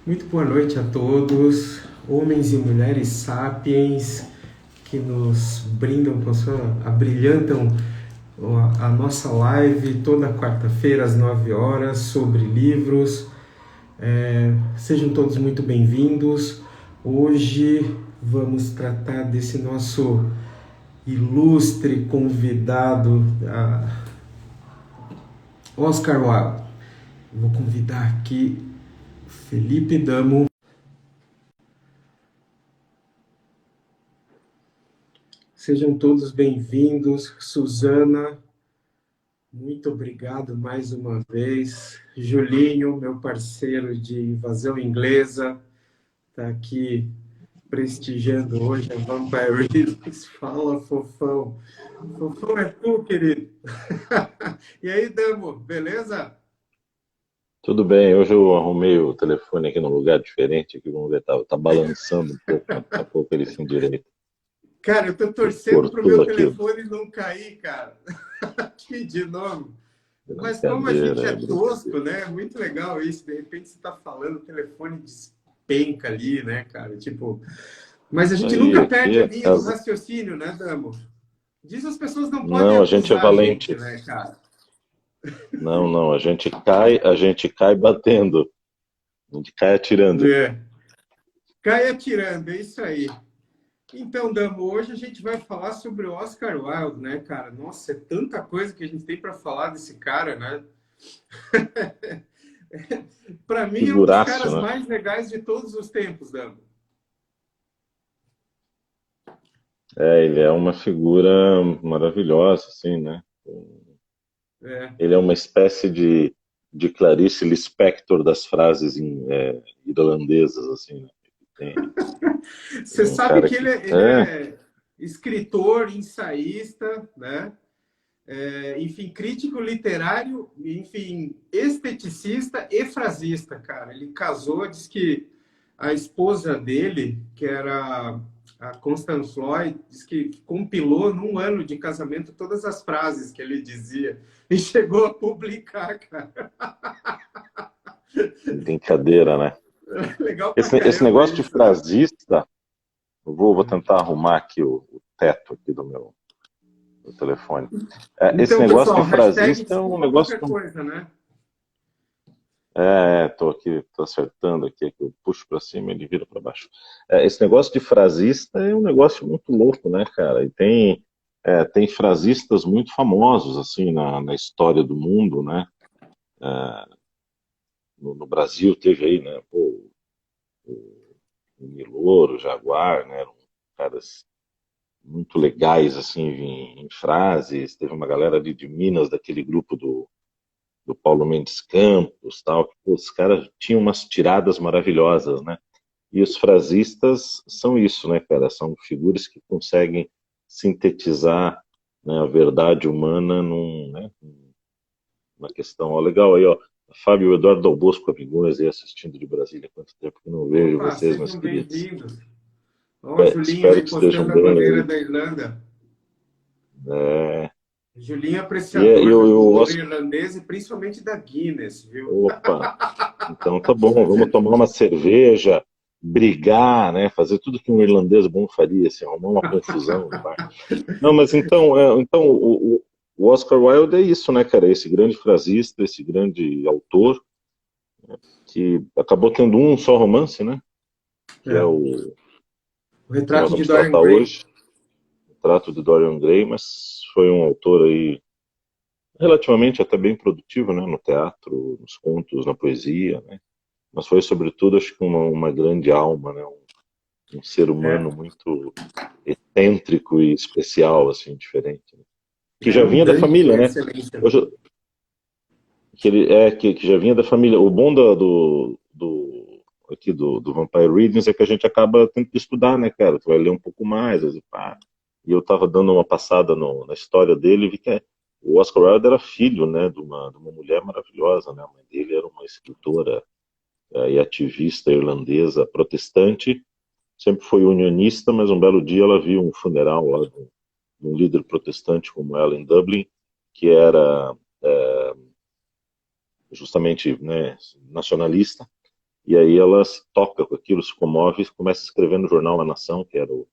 Muito boa noite a todos, homens e mulheres sapiens que nos brindam com abrilhantam a nossa live toda quarta-feira às 9 horas sobre livros. Sejam todos muito bem-vindos. Hoje vamos tratar desse nosso ilustre convidado, Oscar Wilde. Vou convidar aqui Felipe Damo. Sejam todos bem-vindos. Suzana, muito obrigado mais uma vez. Julinho, meu parceiro de invasão inglesa, está aqui prestigiando hoje a Vampire Readers. Fala, fofão. Fofão é tu, querido. E aí, Damo, beleza? Tudo bem, hoje eu arrumei o telefone aqui num lugar diferente, aqui, vamos ver, tá balançando um pouco, mas daqui a pouco ele se endireita. Cara, eu tô Ele torcendo pro cortou meu aqui, telefone não cair, cara. Aqui de novo. Mas como a gente brincadeira, é tosco, brincadeira. né? É muito legal isso. De repente você tá falando, o telefone despenca ali, né, cara? Tipo, mas a Isso gente aí, nunca perde a aqui, linha do raciocínio, né, Damo? Diz as pessoas não podem não, a gente é acusar a gente, valente. né, cara? Não, não, a gente cai batendo, a gente cai atirando. É. Cai atirando, é isso aí. Então, Damo, hoje a gente vai falar sobre o Oscar Wilde, né, cara? Nossa, é tanta coisa que a gente tem para falar desse cara, né? Para mim é um dos Figuraço, caras né? mais legais de todos os tempos, Damo. É, ele é uma figura maravilhosa, assim, né? É. Ele é uma espécie de Clarice Lispector das frases irlandesas, assim, né? Ele Você é um sabe cara que que ele é escritor, ensaísta, né? Enfim, crítico literário, enfim, esteticista e frasista, cara. Ele casou, diz que a esposa dele, que era a Constance Floyd, diz que compilou num ano de casamento todas as frases que ele dizia e chegou a publicar, cara. brincadeira, né? Legal pra Esse caramba negócio de isso, né? frasista, eu vou tentar arrumar aqui o teto aqui do telefone. Esse Então, negócio de pessoal, hashtag frasista é um desculpa negócio qualquer coisa, né? tô aqui, tô acertando aqui, que eu puxo para cima e ele vira para baixo. Esse negócio de frasista é um negócio muito louco, né, cara? E tem frasistas muito famosos assim na história do mundo, né? No Brasil teve aí, né? Pô, o Milor, o Jaguar, né? Eram caras muito legais assim em frases. Teve uma galera ali de Minas, daquele grupo do Paulo Mendes Campos, tal, que pô, os caras tinham umas tiradas maravilhosas, né? E os frasistas são isso, né, cara? São figuras que conseguem sintetizar, né, a verdade humana numa questão. Ó, legal aí, ó. Fábio Eduardo Albosco Amigões aí assistindo de Brasília. Quanto tempo que não vejo Opa, vocês, meus sejam queridos. bem-vindos. Ó, o Julinho Espero aí que estejam postando a bem bandeira aí. da Irlanda. É, Julinho é e apreciador da o cultura Oscar, irlandesa e principalmente da Guinness, viu? opa, então tá bom, vamos tomar uma cerveja, brigar, né? Fazer tudo que um irlandês bom faria, assim, arrumar uma confusão no bar. Não, mas então o Oscar Wilde é isso, né, cara? Esse grande frasista, esse grande autor que acabou tendo um só romance, né? Que é É. o O que nós retrato de vamos Dorian tratar Gray. hoje, o Trato de Dorian Gray, mas foi um autor aí relativamente até bem produtivo, né? No teatro, nos contos, na poesia, né? Mas foi sobretudo, acho que uma grande alma, né? Um ser humano É, muito excêntrico e especial, assim, diferente, né? Que é já um vinha da Dante família, por né? excelência. Hoje, que já vinha da família. O bom aqui do Vampire Readings é que a gente acaba tendo que estudar, né, cara? Tu vai ler um pouco mais, às vezes, pá. E eu tava dando uma passada na história dele e vi que o Oscar Wilde era filho, né, de uma mulher maravilhosa, né? A mãe dele era uma escritora e ativista irlandesa protestante, sempre foi unionista, mas um belo dia ela viu um funeral lá de um líder protestante como ela em Dublin, que era justamente, né, nacionalista, e aí ela se toca com aquilo, se comove e começa a escrever no jornal A Nação, que era o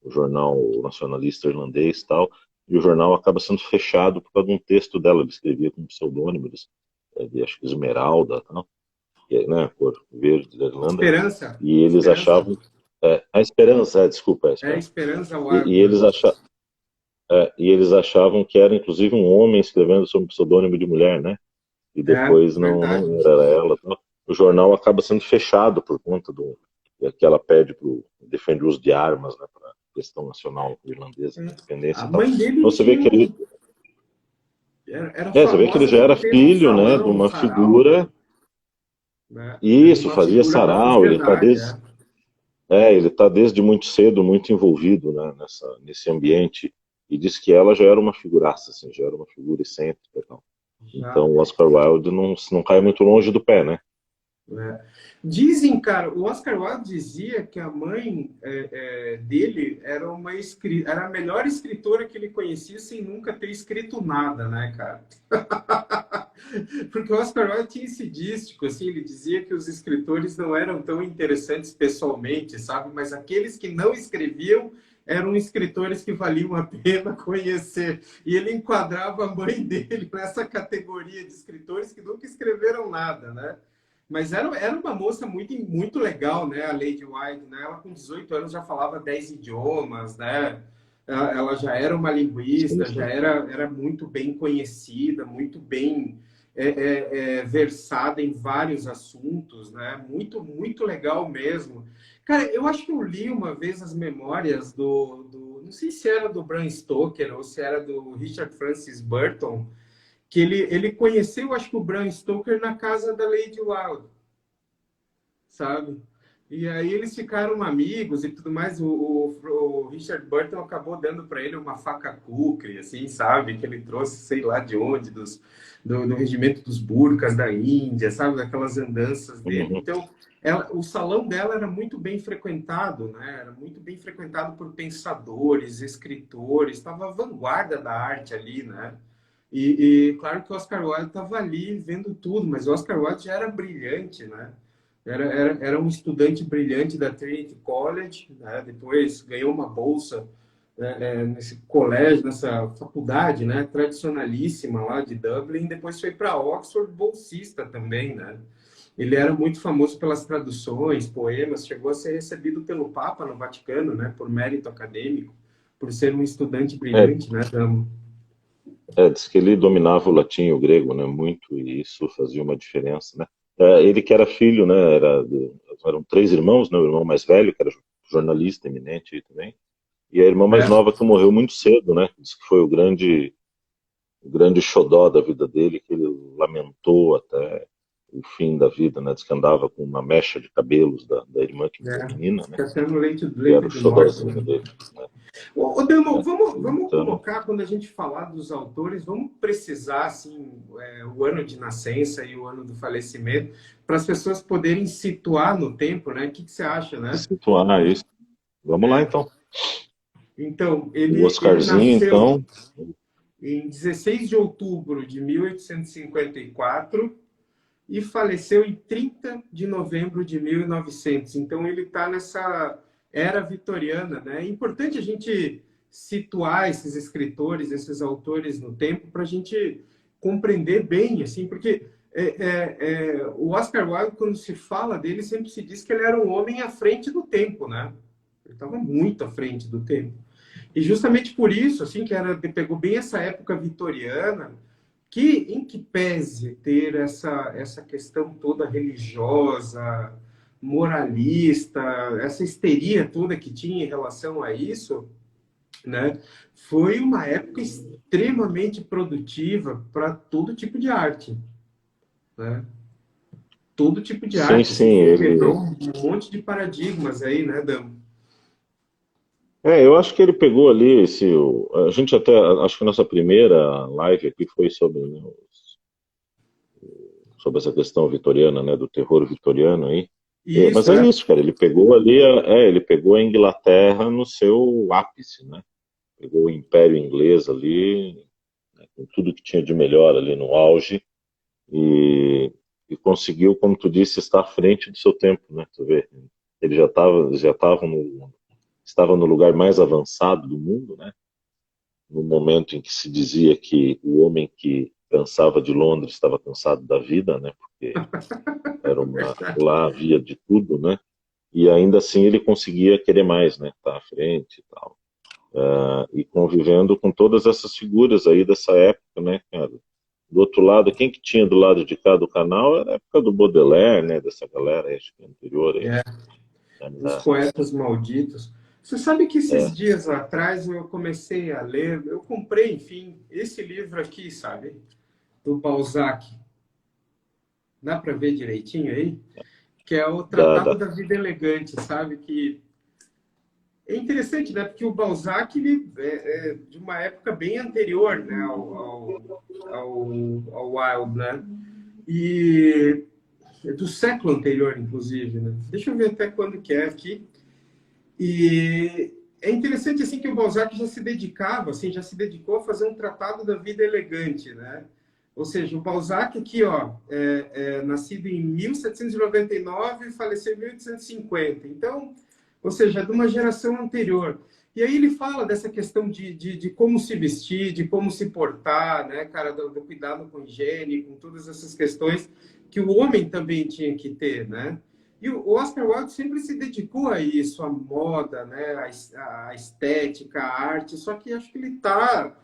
jornal nacionalista irlandês e tal, e o jornal acaba sendo fechado por causa de um texto dela, ela escrevia com pseudônimo, acho que Esmeralda, tal, que é, né, a cor verde da Irlanda, Esperança. e eles Esperança. achavam, a Esperança, desculpa, a É Esperança, Esperança e Wildman. eles achavam, e eles achavam que era inclusive um homem escrevendo sob pseudônimo de mulher, né? E É, depois não verdade. era ela. Tal. O jornal acaba sendo fechado por conta do que ela pede defende o uso de armas, né, para a questão nacional irlandesa, É. independência A e tal. mãe dele Então você vê tinha que ele, um. Era você vê que ele famosa já porque era fez um filho, né, de salão, um uma sarau, figura. né? Era Isso, uma fazia figura para a sarau. sociedade. É. Ele tá desde muito cedo muito envolvido, né, nesse ambiente. E diz que ela já era uma figuraça, assim, já era uma figura excêntrica. Tal. Já. Então o Oscar Wilde não cai muito longe do pé, né? É. Dizem, cara, o Oscar Wilde dizia que a mãe dele era era a melhor escritora que ele conhecia sem nunca ter escrito nada, né, cara? Porque o Oscar Wilde tinha esse dístico, assim, ele dizia que os escritores não eram tão interessantes pessoalmente, sabe? Mas aqueles que não escreviam eram escritores que valiam a pena conhecer. E ele enquadrava a mãe dele nessa categoria de escritores que nunca escreveram nada, né? Mas era uma moça muito legal, né? A Lady White, né? Ela com 18 anos já falava 10 idiomas, né? Ela já era uma Sim, linguista, já sim. era muito bem conhecida, muito bem versada em vários assuntos, né? Muito legal mesmo. Cara, eu acho que eu li uma vez as memórias não sei se era do Bram Stoker ou se era do Richard Francis Burton, que ele conheceu, acho que o Bram Stoker na casa da Lady Wilde, sabe? E aí eles ficaram amigos e tudo mais. O Richard Burton acabou dando para ele uma faca kukri, assim, sabe? Que ele trouxe, sei lá de onde, do regimento dos Burkas da Índia, sabe? Daquelas andanças dele. Uhum. Então, o salão dela era muito bem frequentado, né? Era muito bem frequentado por pensadores, escritores, estava à vanguarda da arte ali, né? Claro que o Oscar Wilde estava ali vendo tudo, mas o Oscar Wilde já era brilhante, né? Era um estudante brilhante da Trinity College, né? Depois ganhou uma bolsa nesse colégio, nessa faculdade, né? Tradicionalíssima lá de Dublin, depois foi para Oxford, bolsista também, né? Ele era muito famoso pelas traduções, poemas, chegou a ser recebido pelo Papa no Vaticano, né? Por mérito acadêmico, por ser um estudante É, brilhante, né? diz que ele dominava o latim e o grego, né, muito, e isso fazia uma diferença, né. Ele que era filho, né, eram três irmãos, né, o irmão mais velho, que era jornalista eminente aí também, e a irmã mais É. nova que morreu muito cedo, né, diz que foi o grande xodó da vida dele, que ele lamentou até o fim da vida, né, diz que andava com uma mecha de cabelos da irmã que morreu menina, né, Fica sendo que era leito o de morte, né? xodózinho dele, né. Demo, É. vamos Então, colocar, quando a gente falar dos autores, vamos precisar, assim, o ano de nascença e o ano do falecimento, para as pessoas poderem situar no tempo, né? O que você acha, se né? situar isso. Vamos lá, então. Então, O ele Oscarzinho, nasceu então, em 16 de outubro de 1854 e faleceu em 30 de novembro de 1900. Então, ele está nessa era vitoriana, né? É importante a gente situar esses escritores, esses autores no tempo, para a gente compreender bem, assim, porque o Oscar Wilde, quando se fala dele, sempre se diz que ele era um homem à frente do tempo, né? Ele estava muito à frente do tempo. E justamente por isso, assim, pegou bem essa época vitoriana, em que pese ter essa questão toda religiosa, moralista, essa histeria toda que tinha em relação a isso, né, foi uma época extremamente produtiva para todo tipo de arte, né? Todo tipo de sim, arte, sim, assim, quebrou ele. um monte de paradigmas aí, né, Damo? Eu acho que ele pegou ali a gente até, acho que a nossa primeira live aqui foi sobre, né, sobre essa questão vitoriana, né, do terror vitoriano aí. Mas Isso, é isso, cara, ele pegou ali, ele pegou a Inglaterra no seu ápice, né? Pegou o Império Inglês ali, né, com tudo que tinha de melhor ali no auge, e e conseguiu, como tu disse, estar à frente do seu tempo, né? Tu vê, ele estava no lugar mais avançado do mundo, né? No momento em que se dizia que o homem que cansava de Londres estava cansado da vida, né? Porque lá havia de tudo, né? E ainda assim ele conseguia querer mais, né? Estar à frente e tal. E convivendo com todas essas figuras aí dessa época, né, cara? Do outro lado, quem que tinha do lado de cá do canal era a época do Baudelaire, né? Dessa galera aí, acho que anterior aí. É, os Era, poetas malditos. Você sabe que esses é, dias atrás eu comecei a ler, eu comprei, enfim, esse livro aqui, sabe? Do Balzac. Dá para ver direitinho aí? Que é o Tratado da, da Vida Elegante, sabe? Que é interessante, né? Porque o Balzac ele é de uma época bem anterior, né? Ao Wilde, né? E é do século anterior, inclusive, né? Deixa eu ver até quando que é aqui. E é interessante assim que o Balzac já se dedicava, assim, já se dedicou a fazer um tratado da vida elegante, né? Ou seja, o Balzac aqui, ó, nascido em 1799 e faleceu em 1850. Então, ou seja, é de uma geração anterior. E aí ele fala dessa questão de como se vestir, de como se portar, né, cara, do cuidado com higiene, com todas essas questões que o homem também tinha que ter, né? E o Oscar Wilde sempre se dedicou a isso, à moda, né, à estética, à arte, só que acho que ele está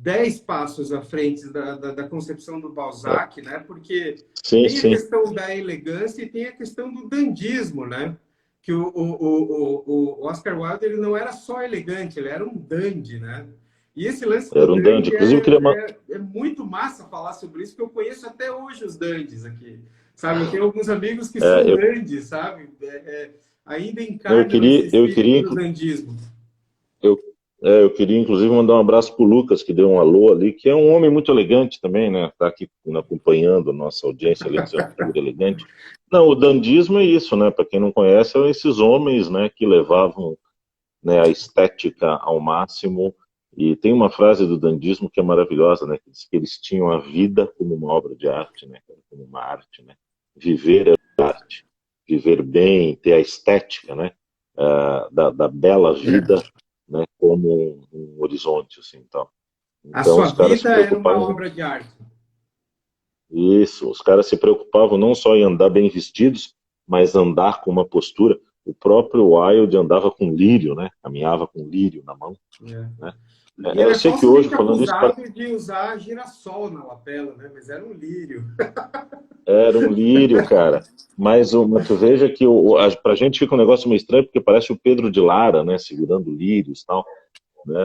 10 passos à frente da concepção do é, Balzac, né, porque sim, tem a sim. questão da elegância e tem a questão do dandismo, né, que o Oscar Wilde ele não era só elegante, ele era um dandy, né, e esse lance do Era um dandy. dandy Inclusive, eu queria. é muito massa falar sobre isso, porque eu conheço até hoje os dandies aqui. Sabe, eu tenho alguns amigos que são É, dandies, sabe? Ainda eu encarnam esse queria, eu espírito queria, do dandismo. eu, eu queria, inclusive, mandar um abraço pro Lucas, que deu um alô ali, que é um homem muito elegante também, né? Tá aqui acompanhando a nossa audiência, além de ser uma figura elegante. Não, o dandismo é isso, né? Para quem não conhece, são esses homens, né, que levavam, né, a estética ao máximo. E tem uma frase do dandismo que é maravilhosa, né? Que diz que eles tinham a vida como uma obra de arte, né? Como uma arte, né? Viver é arte, viver bem, ter a estética, né? Da bela vida, né? Como um horizonte, assim, então. A Então sua os caras se vida era uma preocupavam obra de arte. isso, os caras se preocupavam não só em andar bem vestidos, mas andar com uma postura. O próprio Wilde andava com lírio, né? Caminhava com lírio na mão, É. né? E ele Eu é sei que hoje, falsamente falando isso, acusado de usar girassol na lapela, né? Mas era um lírio. era um lírio, cara. Mas tu veja que pra gente fica um negócio meio estranho, porque parece o Pedro de Lara, né? Segurando lírios e tal, né?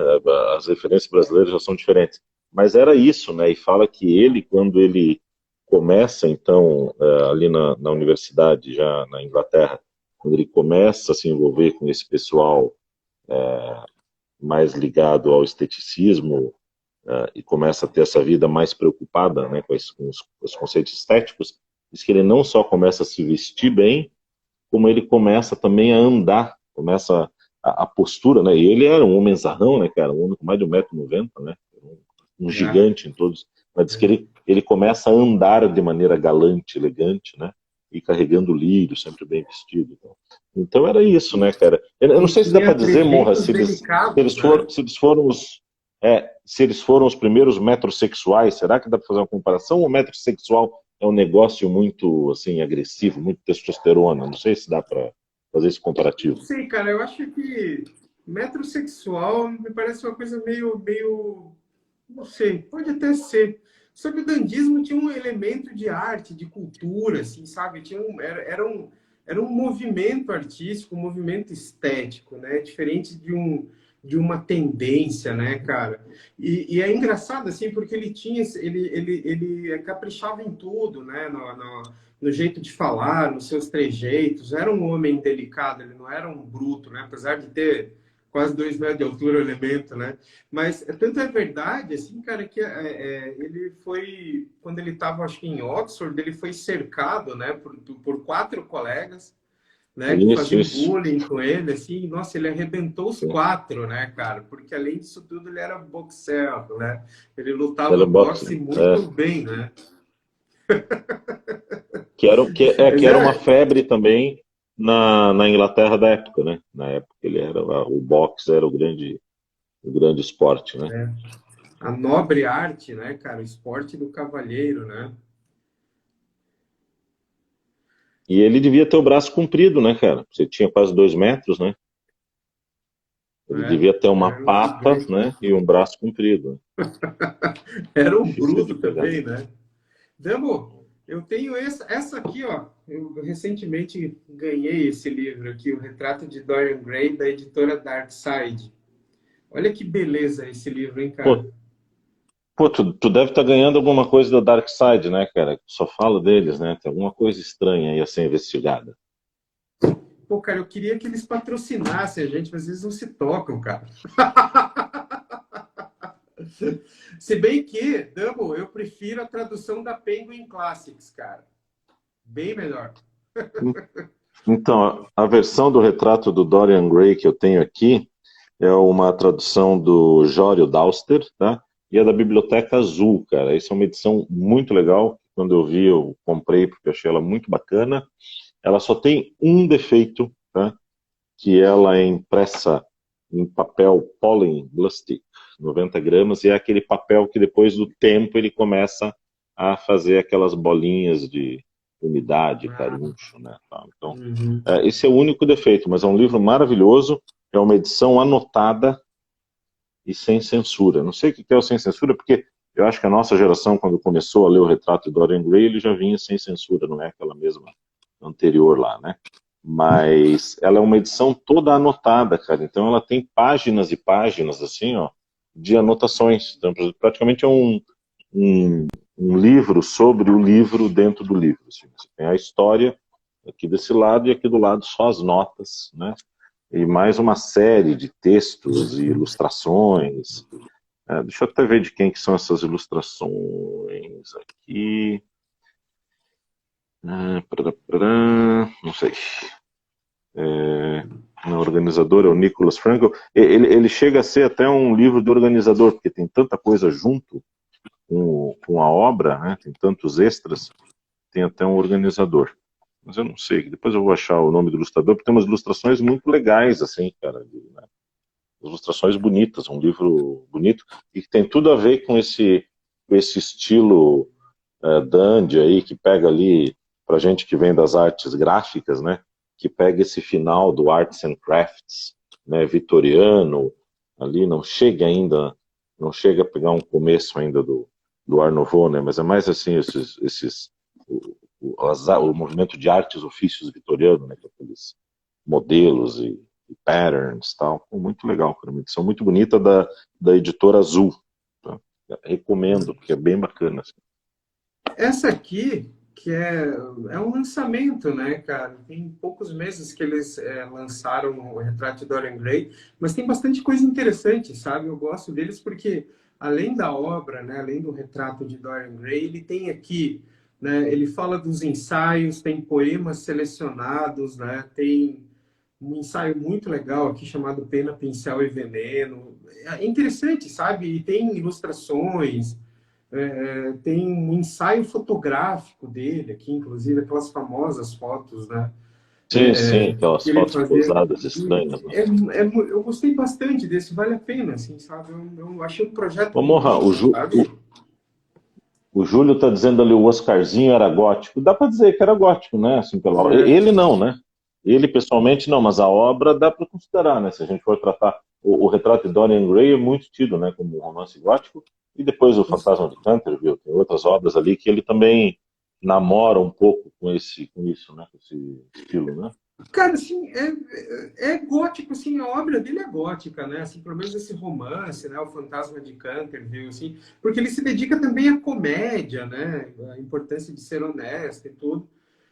As referências brasileiras já são diferentes. Mas era isso, né? E fala que ele, quando ele começa, então, ali na universidade, já na Inglaterra, quando ele começa a se envolver com esse pessoal mais ligado ao esteticismo, e começa a ter essa vida mais preocupada, né, com os conceitos estéticos, diz que ele não só começa a se vestir bem, como ele começa também a andar, começa a postura, né? E ele era um homenzarrão, né, cara? Um homem com mais de 1,90 m, né? Um É. gigante em todos. Mas diz que ele começa a andar de maneira galante, elegante, né? E carregando lírio, sempre bem vestido. Então era isso, né, cara? Eu não E sei se dá tinha para dizer, Monra, trejeitos se eles, se delicados, eles né? foram, se eles foram os, se eles foram os primeiros metrosexuais, será que dá para fazer uma comparação? Ou o metrosexual é um negócio muito assim agressivo, muito testosterona? Não sei se dá para fazer esse Não comparativo. sei, cara. Eu acho que metrosexual me parece uma coisa meio não sei, pode até ser. Só que o dandismo tinha um elemento de arte, de cultura, assim, sabe? Era um movimento artístico, um movimento estético, né? Diferente de uma tendência, né, cara? E é engraçado, assim, porque ele caprichava em tudo, né? No jeito de falar, nos seus trejeitos. Era um homem delicado, ele não era um bruto, né? Apesar de ter quase 2 metros de altura o elemento, né? Mas tanto é verdade, assim, cara, que ele foi, quando ele estava, acho que em Oxford, ele foi cercado, né, por 4 colegas, né, que Isso, faziam isso. bullying com ele, assim, e, nossa, ele arrebentou os 4, né, cara, porque além disso tudo ele era boxer, né, ele lutava Teleboxing. boxe muito bem, né. Que Mas era uma é, febre também na Inglaterra da época, né? Na época ele era o boxe era o grande esporte, né? é a nobre arte, né, cara? O esporte do cavalheiro, né? E ele devia ter o braço comprido, né, cara? Você tinha quase 2 metros, né? Ele É, devia ter uma era um pata, gigante. né? E um braço comprido, né? Era um Difícil de bruto pegar. também, né? Damo, eu tenho essa aqui, ó. Eu recentemente ganhei esse livro aqui, O Retrato de Dorian Gray, da editora Dark Side. Olha que beleza esse livro, hein, cara? Pô, tu deve estar ganhando alguma coisa da Dark Side, né, cara? Só fala deles, né? Tem alguma coisa estranha aí a ser investigada. Pô, cara, eu queria que eles patrocinassem a gente, mas eles não se tocam, cara. Se bem que, Damo, eu prefiro a tradução da Penguin Classics, cara. Bem melhor. Então, a versão do retrato do Dorian Gray que eu tenho aqui é uma tradução do Jório Dauster, tá? E é da Biblioteca Azul, cara. Essa é uma edição muito legal. Quando eu vi, eu comprei porque eu achei ela muito bacana. Ela só tem um defeito, tá? Que ela é impressa em papel Pollen-Plastic, 90 gramas, e é aquele papel que depois do tempo ele começa a fazer aquelas bolinhas de umidade, Ah, caruncho, né? Tá? Então, uhum. esse é o único defeito, mas é um livro maravilhoso, é uma edição anotada e sem censura. Não sei o que é o sem censura, porque eu acho que a nossa geração, quando começou a ler o retrato de Dorian Gray, ele já vinha sem censura, não é aquela mesma anterior lá, né? Mas ela é uma edição toda anotada, cara. Então ela tem páginas e páginas, assim, ó, de anotações. Então, praticamente é um, um livro sobre o livro dentro do livro. Assim. Você tem a história aqui desse lado e aqui do lado só as notas, né? E mais uma série de textos e ilustrações. Deixa eu até ver de quem que são essas ilustrações aqui. Não sei. O organizador é o Nicholas Frankel. Ele chega a ser até um livro de organizador, porque tem tanta coisa junto com a obra, né? Tem tantos extras, tem até um organizador. Mas eu não sei, depois eu vou achar o nome do ilustrador, porque tem umas ilustrações muito legais, assim, cara, né? Ilustrações bonitas, um livro bonito, e que tem tudo a ver com esse estilo dandy aí, que pega ali, pra gente que vem das artes gráficas, né, que pega esse final do Arts and Crafts, né, vitoriano, ali não chega ainda, não chega a pegar um começo ainda do Art Nouveau, né, mas é mais assim, o movimento de artes ofícios vitoriano, né, com aqueles modelos e patterns tal. Pô, muito legal, cara, uma edição muito bonita da editora Azul. Tá? Recomendo, porque é bem bacana. Assim. Essa aqui, que é um lançamento, né, cara? Tem poucos meses que eles lançaram o Retrato de Dorian Gray, mas tem bastante coisa interessante, sabe? Eu gosto deles porque, além da obra, né, além do Retrato de Dorian Gray, ele tem aqui, né, ele fala dos ensaios, tem poemas selecionados, né, tem um ensaio muito legal aqui chamado Pena, Pincel e Veneno. É interessante, sabe? E tem ilustrações, tem um ensaio fotográfico dele aqui, inclusive aquelas famosas fotos, né? Sim, sim, aquelas Que ele fotos fazia. posadas estranhas. Né? Eu gostei bastante desse, vale a pena, assim, sabe? Eu achei um projeto Ô, Morra, bonito, sabe? o Júlio está dizendo ali o Oscarzinho era gótico. Dá para dizer que era gótico, né? Assim, ele não, né? Ele pessoalmente não, mas a obra dá para considerar, né? Se a gente for tratar o retrato de Dorian Gray é muito tido, né, como um romance gótico, e depois o Fantasma de Canterville, tem outras obras ali que ele também namora um pouco com isso, né? Com esse estilo, né? Cara, assim, é gótico, assim, a obra dele é gótica, né? Assim, pelo menos esse romance, né? O Fantasma de Canterville, assim, porque ele se dedica também à comédia, né? A importância de ser honesto e tudo.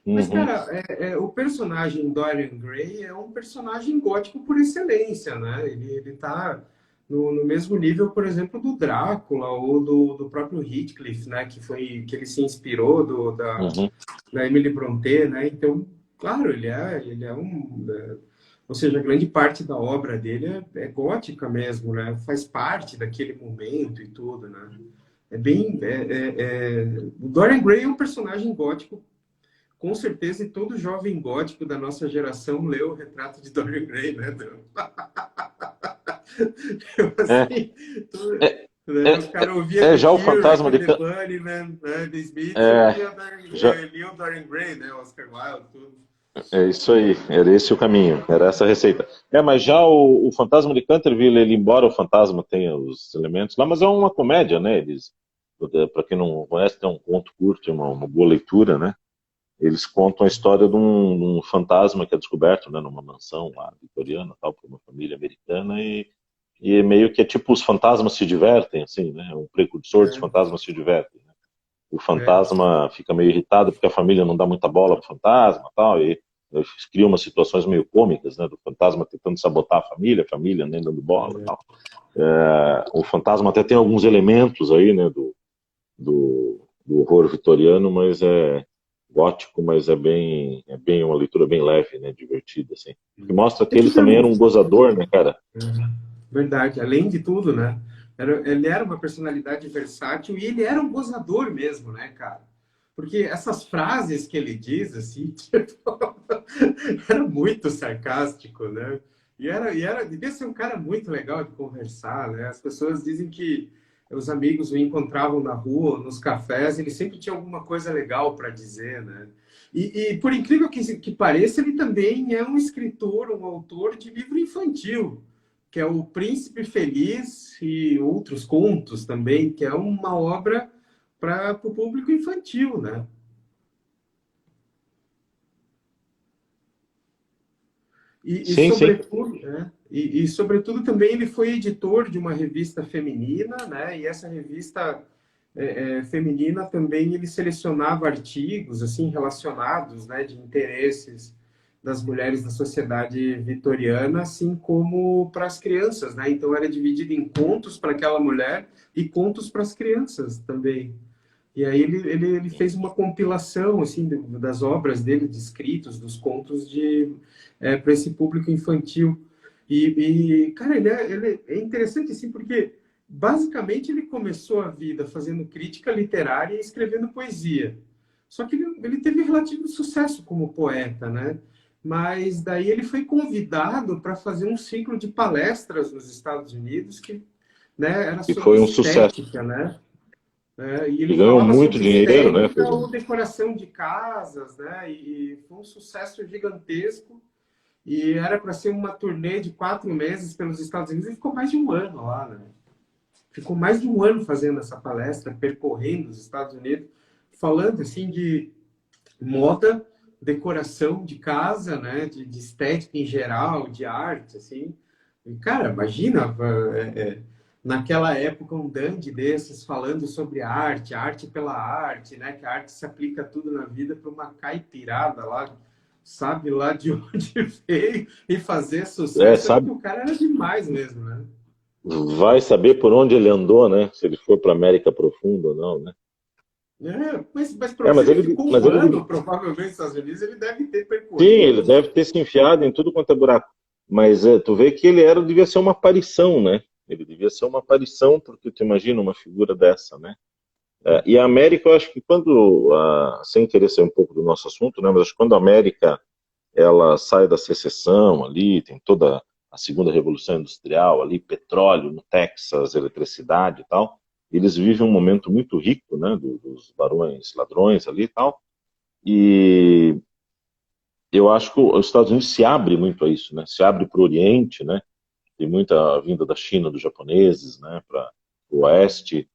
Mas, Uhum. cara, o personagem Dorian Gray é um personagem gótico por excelência, né? Ele tá no mesmo nível, por exemplo, do Drácula ou do próprio Heathcliff, né? Que ele se inspirou Uhum. da Emily Brontë, né? Então, claro, ele é ou seja, grande parte da obra dele é gótica mesmo, né? Faz parte daquele momento e tudo, né? É bem. O Dorian Gray é um personagem gótico, com certeza, e todo jovem gótico da nossa geração leu o retrato de Dorian Gray, né? Eu, É, assim, é, né, o é, cara ouvia The já o Cure, Fantasma aquele de The Bunnymen, né, The Smiths, e é, ouvia já, lia o Dorian Gray, né? Oscar Wilde, tudo. é isso aí, era esse o caminho, era essa a receita. Mas já o Fantasma de Canterville, ele, embora o fantasma tenha os elementos lá, mas é uma comédia, né? Eles, para quem não conhece, tem um conto curto, uma boa leitura, né? Eles contam a história de um fantasma que é descoberto, né, numa mansão lá vitoriana, tal, por uma família americana e é meio que é tipo os fantasmas se divertem, assim, né? Um precursor dos É, fantasmas se divertem. Né? O é, fantasma fica meio irritado porque a família não dá muita bola pro fantasma, tal, e cria umas situações meio cômicas, né? Do fantasma tentando sabotar a família nem dando bola, tal. O fantasma até tem alguns elementos aí, né? Do horror vitoriano, mas é gótico, mas é bem uma leitura bem leve, né? Divertida, assim. Que mostra é que que ele para também mim, era um gozador, né, cara? verdade, além de tudo, né? Ele era uma personalidade versátil e ele era um gozador mesmo, né, cara? Porque essas frases que ele diz, assim, tipo, era muito sarcástico, né? Devia ser um cara muito legal de conversar, né? As pessoas dizem que os amigos o encontravam na rua, nos cafés, ele sempre tinha alguma coisa legal para dizer, né? E por incrível que pareça, ele também é um escritor, um autor de livro infantil, que é o Príncipe Feliz e outros contos também, que é uma obra para o público infantil, né? Sim, sim. Sobretudo também ele foi editor de uma revista feminina, né? E essa revista feminina também ele selecionava artigos assim relacionados, né, de interesses das mulheres da sociedade vitoriana, assim como para as crianças, né? Então era dividido em contos para aquela mulher e contos para as crianças também. E aí ele fez uma compilação assim das obras dele, de escritos, dos contos para esse público infantil. Cara, ele é interessante assim porque basicamente ele começou a vida fazendo crítica literária e escrevendo poesia. Só que ele teve relativo sucesso como poeta, né? Mas daí ele foi convidado para fazer um ciclo de palestras nos Estados Unidos que, né, era E sobre foi um sucesso. estética, né? E ele E ganhou falava muito sobre dinheiro, né? estética Fez um... ou decoração de casas, né? E foi um sucesso gigantesco. E era para ser uma turnê de 4 meses pelos Estados Unidos e ficou mais de um ano lá, né? Ficou mais de um ano fazendo essa palestra, percorrendo os Estados Unidos, falando assim de moda, decoração de casa, né? De estética em geral, de arte, assim. E, cara, imagina naquela época um dandy desses falando sobre arte pela arte, né? Que a arte se aplica tudo na vida para uma caipirada lá, sabe lá de onde veio e fazer sucesso, Sabe, porque o cara era demais mesmo, né? vai saber por onde ele andou, né? Se ele foi para América Profunda ou não, né? Mas para se Mas ele ele, ficou mas um ele ano, devia... provavelmente, nos Estados Unidos, ele deve ter Sim, ele percorrido. deve ter se enfiado em tudo quanto é buraco. Mas tu vê que ele devia ser uma aparição, né? Ele devia ser uma aparição, porque tu imagina uma figura dessa, né? E a América, eu acho que quando, sem querer ser um pouco do nosso assunto, né? Mas acho que quando a América ela sai da secessão ali, tem toda a segunda revolução industrial ali, petróleo no Texas, eletricidade e tal. Eles vivem um momento muito rico, né, dos barões ladrões ali e tal. E eu acho que os Estados Unidos se abre muito a isso, né? Se abre para o Oriente, né? Tem muita vinda da China, dos japoneses, né, para o Oeste.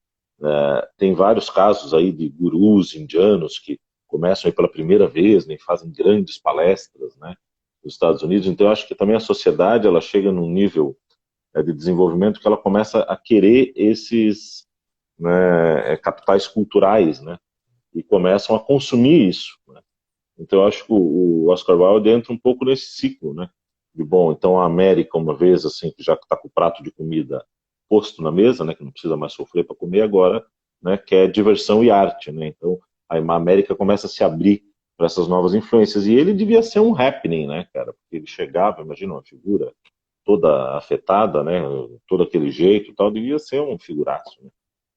Tem vários casos aí de gurus indianos que começam aí pela primeira vez, né, e fazem grandes palestras, né, nos Estados Unidos. Então, eu acho que também a sociedade ela chega num nível de desenvolvimento que ela começa a querer esses, né, capitais culturais, né, e começam a consumir isso. Né. Então, eu acho que o Oscar Wilde entra um pouco nesse ciclo, né? De bom, então a América, uma vez assim, que já está com o prato de comida posto na mesa, né? Que não precisa mais sofrer para comer agora, né? Quer diversão e arte, né? Então a América começa a se abrir para essas novas influências. E ele devia ser um happening, né, cara? Porque ele chegava, imagina uma figura toda afetada, né? Todo aquele jeito e tal, devia ser um figuraço, né?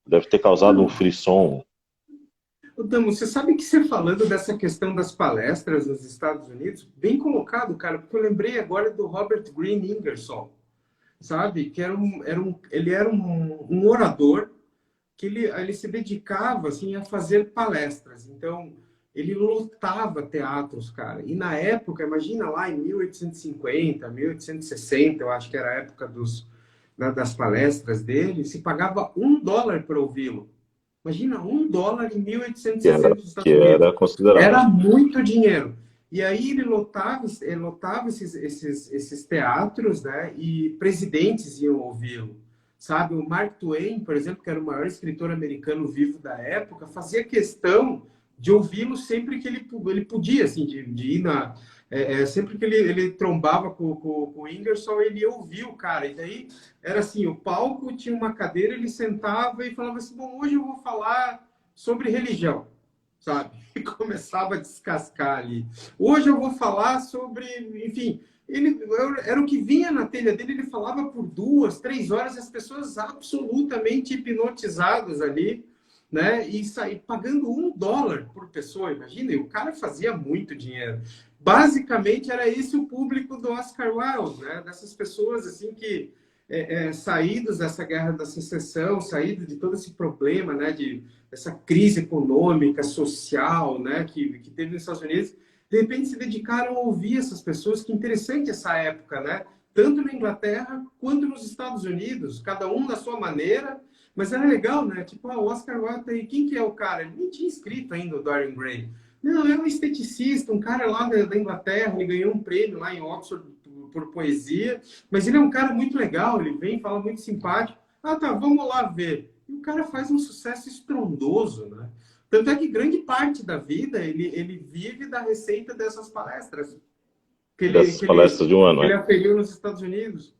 Deve ter causado um frisson. Damo, você sabe que você falando dessa questão das palestras nos Estados Unidos, bem colocado, cara, porque eu lembrei agora do Robert Greene Ingersoll, sabe? Que ele era um orador que ele se dedicava assim a fazer palestras. Então, ele lotava teatros, cara. E na época, imagina lá em 1850, 1860, eu acho que era a época das palestras dele, se pagava $1 para ouvi-lo. Imagina, $1 em Que era, 1860 nos que Estados Unidos. era considerável. Era muito dinheiro. E aí ele lotava esses teatros, né? E presidentes iam ouvi-lo. Sabe, o Mark Twain, por exemplo, que era o maior escritor americano vivo da época, fazia questão de ouvi-lo sempre que ele podia, assim, de ir sempre que ele trombava com o Ingersoll, ele ouvia o cara. E daí era assim, o palco tinha uma cadeira, ele sentava e falava assim, bom, hoje eu vou falar sobre religião, sabe? E começava a descascar ali. Hoje eu vou falar sobre, enfim, era o que vinha na telha dele, ele falava por 2, 3 horas, as pessoas absolutamente hipnotizadas ali, né? E sair pagando $1 por pessoa, imagina, e o cara fazia muito dinheiro. Basicamente era esse o público do Oscar Wilde, né? Dessas pessoas assim que saídos dessa guerra da secessão, saídos de todo esse problema, né, dessa crise econômica, social, né, que teve nos Estados Unidos, de repente se dedicaram a ouvir essas pessoas. Que interessante essa época, né? Tanto na Inglaterra quanto nos Estados Unidos, cada um da sua maneira, mas era legal, né? Tipo, o Oscar Wilde, quem que é o cara? Ele nem tinha escrito ainda o Dorian Gray. Não, é um esteticista, um cara lá da Inglaterra, ele ganhou um prêmio lá em Oxford por poesia, mas ele é um cara muito legal, ele vem, fala muito simpático. Ah, tá, vamos lá ver. E o cara faz um sucesso estrondoso, né? Tanto é que grande parte da vida ele vive da receita dessas palestras que ele, Dessas que ele, palestras de um ano, que ele né? aferiu nos Estados Unidos.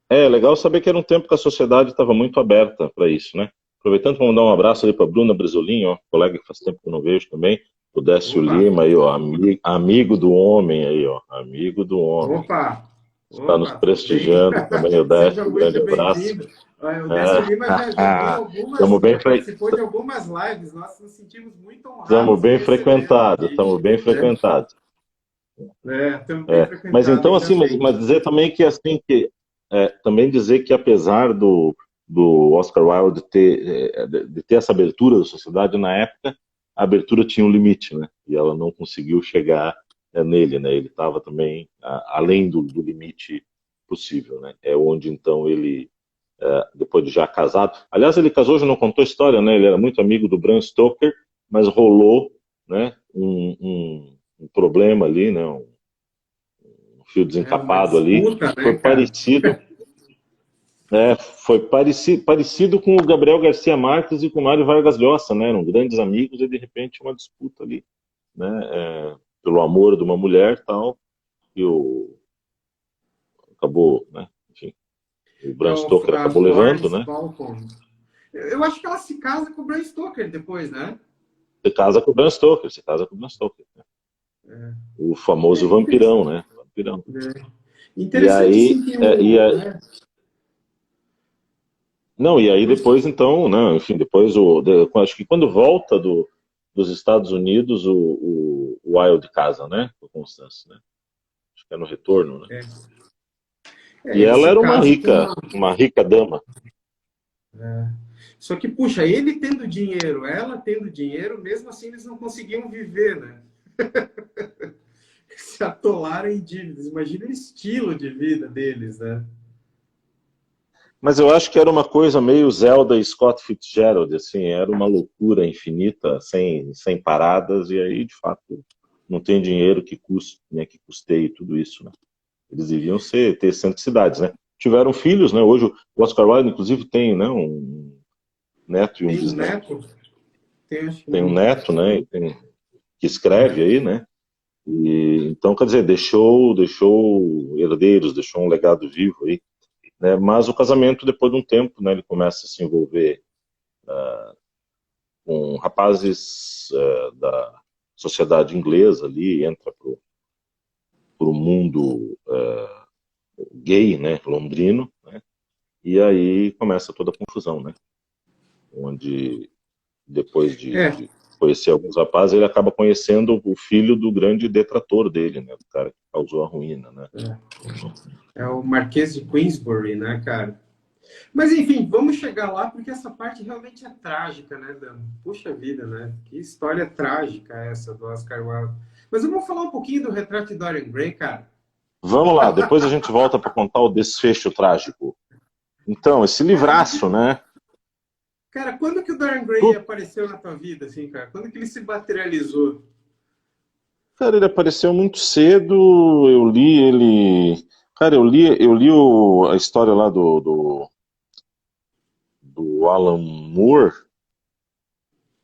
É legal saber que era um tempo que a sociedade estava muito aberta para isso, né? Aproveitando para mandar um abraço ali para Bruna Brizolim, ó, colega que faz tempo que eu não vejo também, o Décio Opa, Lima aí, ó, amigo do homem aí, ó, amigo do homem. opa, Está nos opa, tudo bem? prestigiando também, o Seja Décio, um grande muito abraço. bem-vindo. O Décio Lima já ajudou Estamos algumas, bem, já participou de algumas lives. Nós nos sentimos muito estamos honrados em bem recebê-lo frequentados, aqui. estamos bem frequentados. Estamos bem Mas frequentados, então, ainda assim, bem. mas dizer também que, assim, também dizer que apesar do Oscar Wilde de ter essa abertura da sociedade na época, a abertura tinha um limite, né? E ela não conseguiu chegar nele, né? Ele estava também além do limite possível, né? É onde então ele, depois de já casado, aliás, ele casou, já não contou a história, né? Ele era muito amigo do Bram Stoker, mas rolou, né? Um problema ali, né? Um fio Uma desencapado ali, disputa, foi né, cara? parecido, parecido com o Gabriel Garcia Marques e com o Mário Vargas Llosa, né? Eram grandes amigos e de repente uma disputa ali, né? Pelo amor de uma mulher tal, e acabou, né? Enfim, o Bram Stoker A acabou levando, Florence né? Balcom. Eu acho que ela se casa com o Bram Stoker depois, né? Se casa com o Bram Stoker, se casa com o Bram Stoker, né? O famoso vampirão, Interessante. né? Vampirão. E Interessante, aí, sim, que não, e aí Pode depois, falar. então, né, enfim, depois, acho que quando volta dos Estados Unidos, o Wilde casa, né, com a Constance, né, acho que é no retorno, né, e Ele ela se era casa com uma. uma rica dama. Só que, puxa, ele tendo dinheiro, ela tendo dinheiro, mesmo assim eles não conseguiam viver, né? Se atolaram em dívidas. Imagina o estilo de vida deles, né? Mas eu acho que era uma coisa meio Zelda e Scott Fitzgerald, assim, era uma loucura infinita, sem paradas, e aí, de fato, não tem dinheiro que custe, né, que custeie tudo isso, né. Eles deviam ter excentricidades, né. Tiveram filhos, né, hoje o Oscar Wilde, inclusive, tem, né, um neto e um Tem um bisneto. neto, tem acho que Tem um neto, né, que escreve aí, né, e, então, quer dizer, deixou herdeiros, deixou um legado vivo aí, né, mas o casamento, depois de um tempo, né, ele começa a se envolver com rapazes da sociedade inglesa ali, entra pro mundo gay, né, londrino, né, e aí começa toda a confusão, né. onde depois É, de conhecer alguns rapazes, ele acaba conhecendo o filho do grande detrator dele, né? Do cara que causou a ruína, né? é o Marquês de Queensbury, né, cara? Mas enfim, vamos chegar lá porque essa parte realmente é trágica, né, Dan? Puxa vida, né? Que história trágica essa do Oscar Wilde. Mas vamos falar um pouquinho do Retrato de Dorian Gray, cara. Vamos lá, depois a gente volta para contar o desfecho trágico. Então, esse Cara, livraço, né? cara, quando que o Dorian Gray apareceu na tua vida, assim, cara? Quando que ele se materializou? Cara, ele apareceu muito cedo, eu li ele. Cara, eu li a história lá do Alan Moore,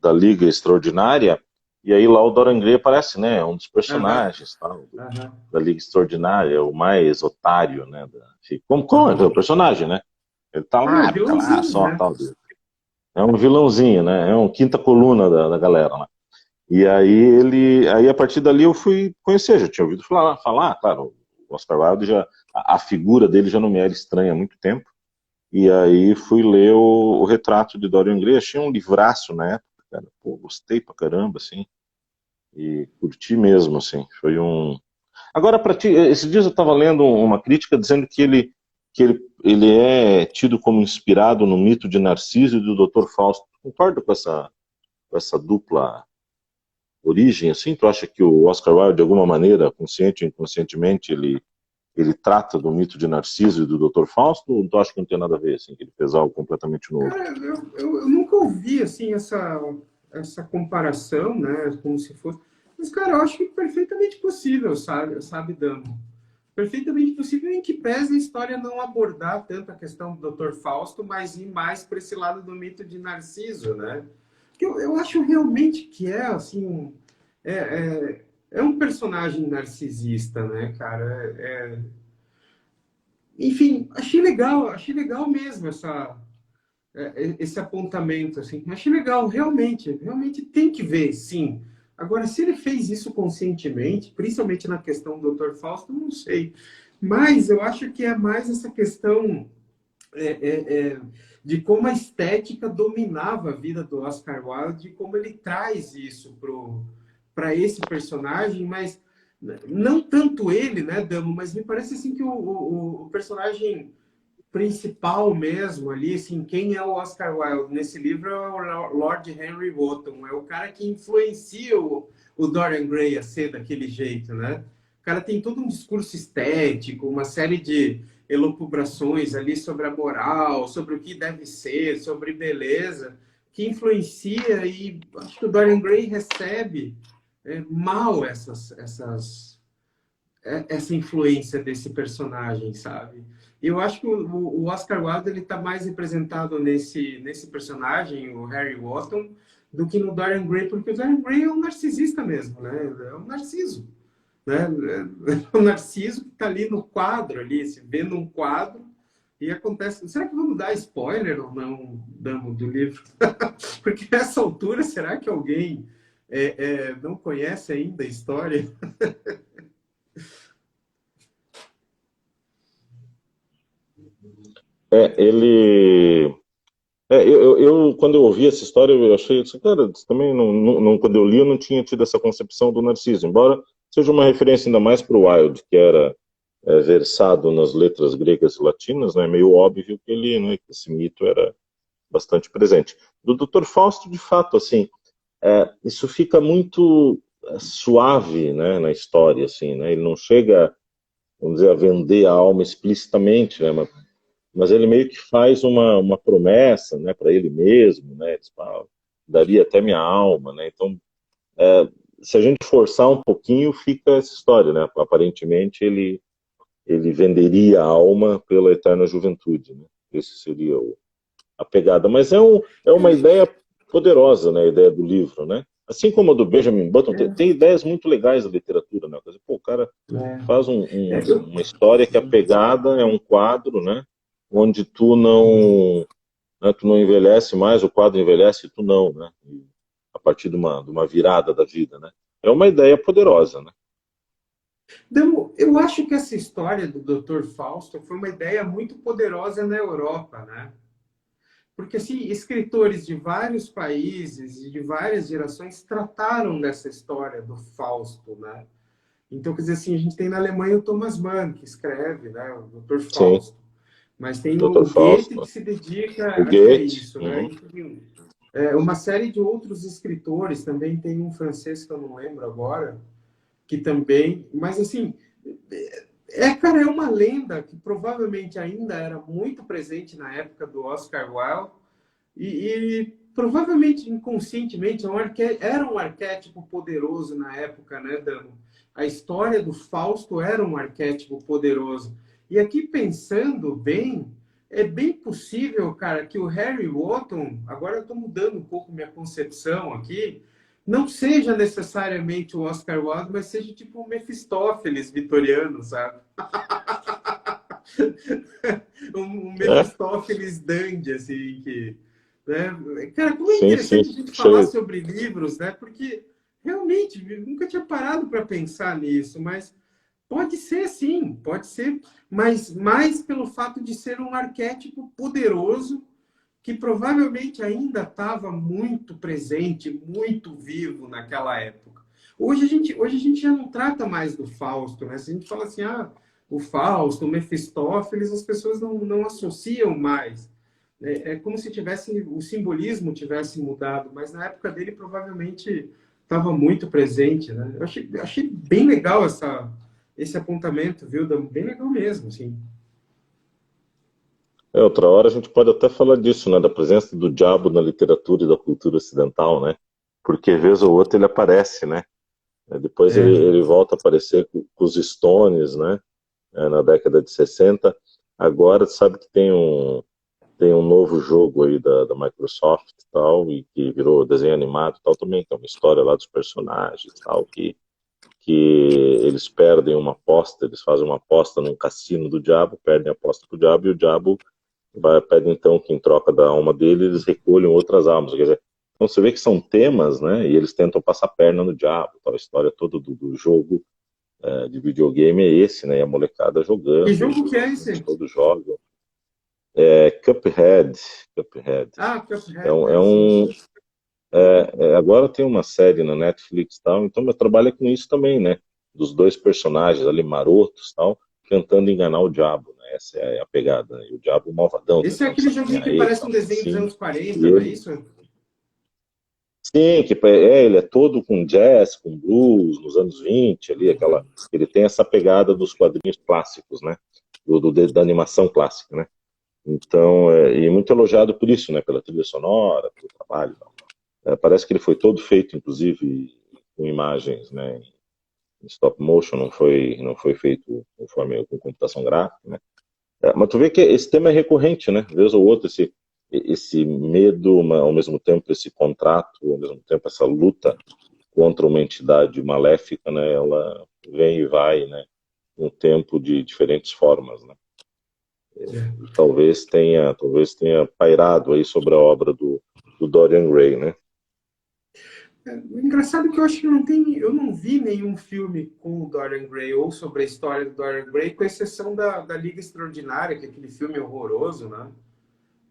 da Liga Extraordinária, e aí lá o Dorian Gray aparece, né? É um dos Aham, personagens, tal, aham, da Liga Extraordinária, o mais otário, né? Como é aham. o personagem, né? Ele tá É, lá, fica lá vilãozinho, só, né? tal. É um vilãozinho, né? É um quinta coluna da galera, né? E aí a partir dali eu fui conhecer, já tinha ouvido falar, claro, o Oscar Wilde já, a figura dele já não me era estranha há muito tempo. E aí fui ler o Retrato de Dorian Gray, achei um livraço na época, cara. Pô, gostei pra caramba, assim, e curti mesmo, assim. Foi um. Agora, para ti, esses dias eu estava lendo uma crítica dizendo ele é tido como inspirado no mito de Narciso e do Dr. Fausto. Concordo com essa dupla origem, assim? Tu acha que o Oscar Wilde, de alguma maneira, consciente ou inconscientemente, ele trata do mito de Narciso e do Dr. Fausto? Ou tu acha que não tem nada a ver, assim, que ele fez algo completamente novo? Cara, eu nunca ouvi, assim, essa comparação, né? Como se fosse... Mas, cara, eu acho que é perfeitamente possível, sabe, Dan? Perfeitamente possível, em que pese a história não abordar tanto a questão do Dr. Fausto, mas ir mais para esse lado do mito de Narciso, né? Que eu acho realmente que é, assim, é, é um personagem narcisista, né, cara? Enfim, achei legal mesmo esse apontamento, assim. Achei legal, realmente tem que ver, sim. Agora, se ele fez isso conscientemente, principalmente na questão do Dr. Fausto, não sei. Mas eu acho que é mais essa questão é, é, é, de como a estética dominava a vida do Oscar Wilde e como ele traz isso para esse personagem, mas não tanto ele, né, Damo, mas me parece assim que o personagem principal mesmo ali, assim, quem é o Oscar Wilde nesse livro é o Lord Henry Wotton, é o cara que influencia o Dorian Gray a ser daquele jeito, né? O cara tem todo um discurso estético, uma série de elucubrações ali sobre a moral, sobre o que deve ser, sobre beleza, que influencia e acho que o Dorian Gray recebe mal essa influência desse personagem, sabe? E eu acho que o Oscar Wilde ele está mais representado nesse personagem, o Harry Wotton, do que no Dorian Gray, porque o Dorian Gray é um narcisista mesmo, né? É um narciso, né? É um narciso que está ali no quadro, ali, se vê num quadro e acontece. Será que vamos dar spoiler ou não, Damo, do livro? Porque nessa altura, será que alguém não conhece ainda a história? Ele. Quando eu ouvi essa história, eu achei, assim, cara, também quando eu li, eu não tinha tido essa concepção do Narciso, embora seja uma referência ainda mais para o Wilde, que era versado nas letras gregas e latinas, né, meio óbvio que ele, né, que esse mito era bastante presente. Do Dr. Fausto, de fato, assim, isso fica muito suave, né, na história, assim, né, ele não chega, vamos dizer, a vender a alma explicitamente, né, mas ele meio que faz uma promessa, né, para ele mesmo, né, diz, daria até minha alma, né, então se a gente forçar um pouquinho, fica essa história, né, aparentemente ele venderia a alma pela eterna juventude, né, esse seria a pegada, mas é uma ideia poderosa, né, a ideia do livro, né, assim como a do Benjamin Button, tem ideias muito legais da literatura, né, quer dizer, pô, o cara faz Eu, uma história que a pegada é um quadro, né, onde tu não envelhece mais, o quadro envelhece e tu não, né? A partir de uma virada da vida, né? É uma ideia poderosa, né? Então, eu acho que essa história do Dr. Fausto foi uma ideia muito poderosa na Europa, né? porque assim, escritores de vários países e de várias gerações trataram dessa história do Fausto, né? Então, quer dizer assim, a gente tem na Alemanha o Thomas Mann, que escreve, né, o Dr. Sim, Fausto, mas tem Dr. o Goethe que Fausto, se dedica o a Goethe. isso, né? Uhum. Enfim, uma série de outros escritores, também tem um francês que eu não lembro agora, que também, mas assim, cara, é uma lenda que provavelmente ainda era muito presente na época do Oscar Wilde e provavelmente inconscientemente era um arquétipo poderoso na época, né, Dano? A história do Fausto era um arquétipo poderoso. E aqui pensando bem, é bem possível, cara, que o Harry Wotton, agora eu estou mudando um pouco minha concepção aqui, não seja necessariamente o Oscar Wilde, mas seja tipo o Mephistófeles vitoriano, sabe? Um É, Mephistófeles dandy, assim, que... Né? Cara, como é sim, sim. interessante a gente falar Cheio. sobre livros, né? Porque, realmente, eu nunca tinha parado para pensar nisso, mas pode ser, sim, pode ser, mas mais pelo fato de ser um arquétipo poderoso que provavelmente ainda estava muito presente, muito vivo naquela época. Hoje a gente já não trata mais do Fausto, né? Se a gente fala assim, ah, o Fausto, o Mefistófeles, as pessoas não associam mais. É como se tivesse o simbolismo tivesse mudado, mas na época dele provavelmente estava muito presente, né? Achei bem legal esse apontamento, viu? Bem legal mesmo, assim. Outra hora a gente pode até falar disso, né? Da presença do diabo na literatura e da cultura ocidental, né? Porque vez ou outra ele aparece, né? Depois É. ele volta a aparecer com os Stones, né? Na década de 60. Agora sabe que tem um novo jogo aí da Microsoft e tal, e que virou desenho animado e tal também, que é uma história lá dos personagens e tal, que eles perdem uma aposta, eles fazem uma aposta num cassino do diabo, perdem a aposta pro diabo e o diabo pede então que em troca da alma dele eles recolham outras almas. Quer dizer, então você vê que são temas, né? E eles tentam passar perna no diabo. Tal. A história toda do jogo de videogame é esse, né? E a molecada Que jogando, jogo que é os meninos esse? todos jogam. É Cuphead, Cuphead. Ah, É Cuphead, um, é né? Sim, um sim. agora tem uma série na Netflix e tal, então eu trabalho com isso também, né? Dos dois personagens ali marotos tal, tentando enganar o diabo, né? Essa é a pegada, né? E o diabo malvadão Esse é tentando aquele joguinho sacanear que ele, parece tal, um lá em desenho dos cima. anos E 40, não é ele, isso? sim, ele é todo com jazz, com blues, nos anos 20 ali, ele tem essa pegada dos quadrinhos clássicos, né? Da animação clássica, né? Então, e muito elogiado por isso, né? Pela trilha sonora, pelo trabalho. Tal. Parece que ele foi todo feito, inclusive, com imagens, né? Em stop motion, não foi feito conforme com computação gráfica, né? Mas tu vê que esse tema é recorrente, né? Vez ou outra, esse medo, ao mesmo tempo esse contrato, ao mesmo tempo essa luta contra uma entidade maléfica, né? Ela vem e vai, né? Um tempo de diferentes formas, né? E talvez tenha pairado aí sobre a obra do Dorian Gray, né? O engraçado é que eu acho que não tem, eu não vi nenhum filme com o Dorian Gray ou sobre a história do Dorian Gray, com exceção da Liga Extraordinária, que é aquele filme horroroso, né?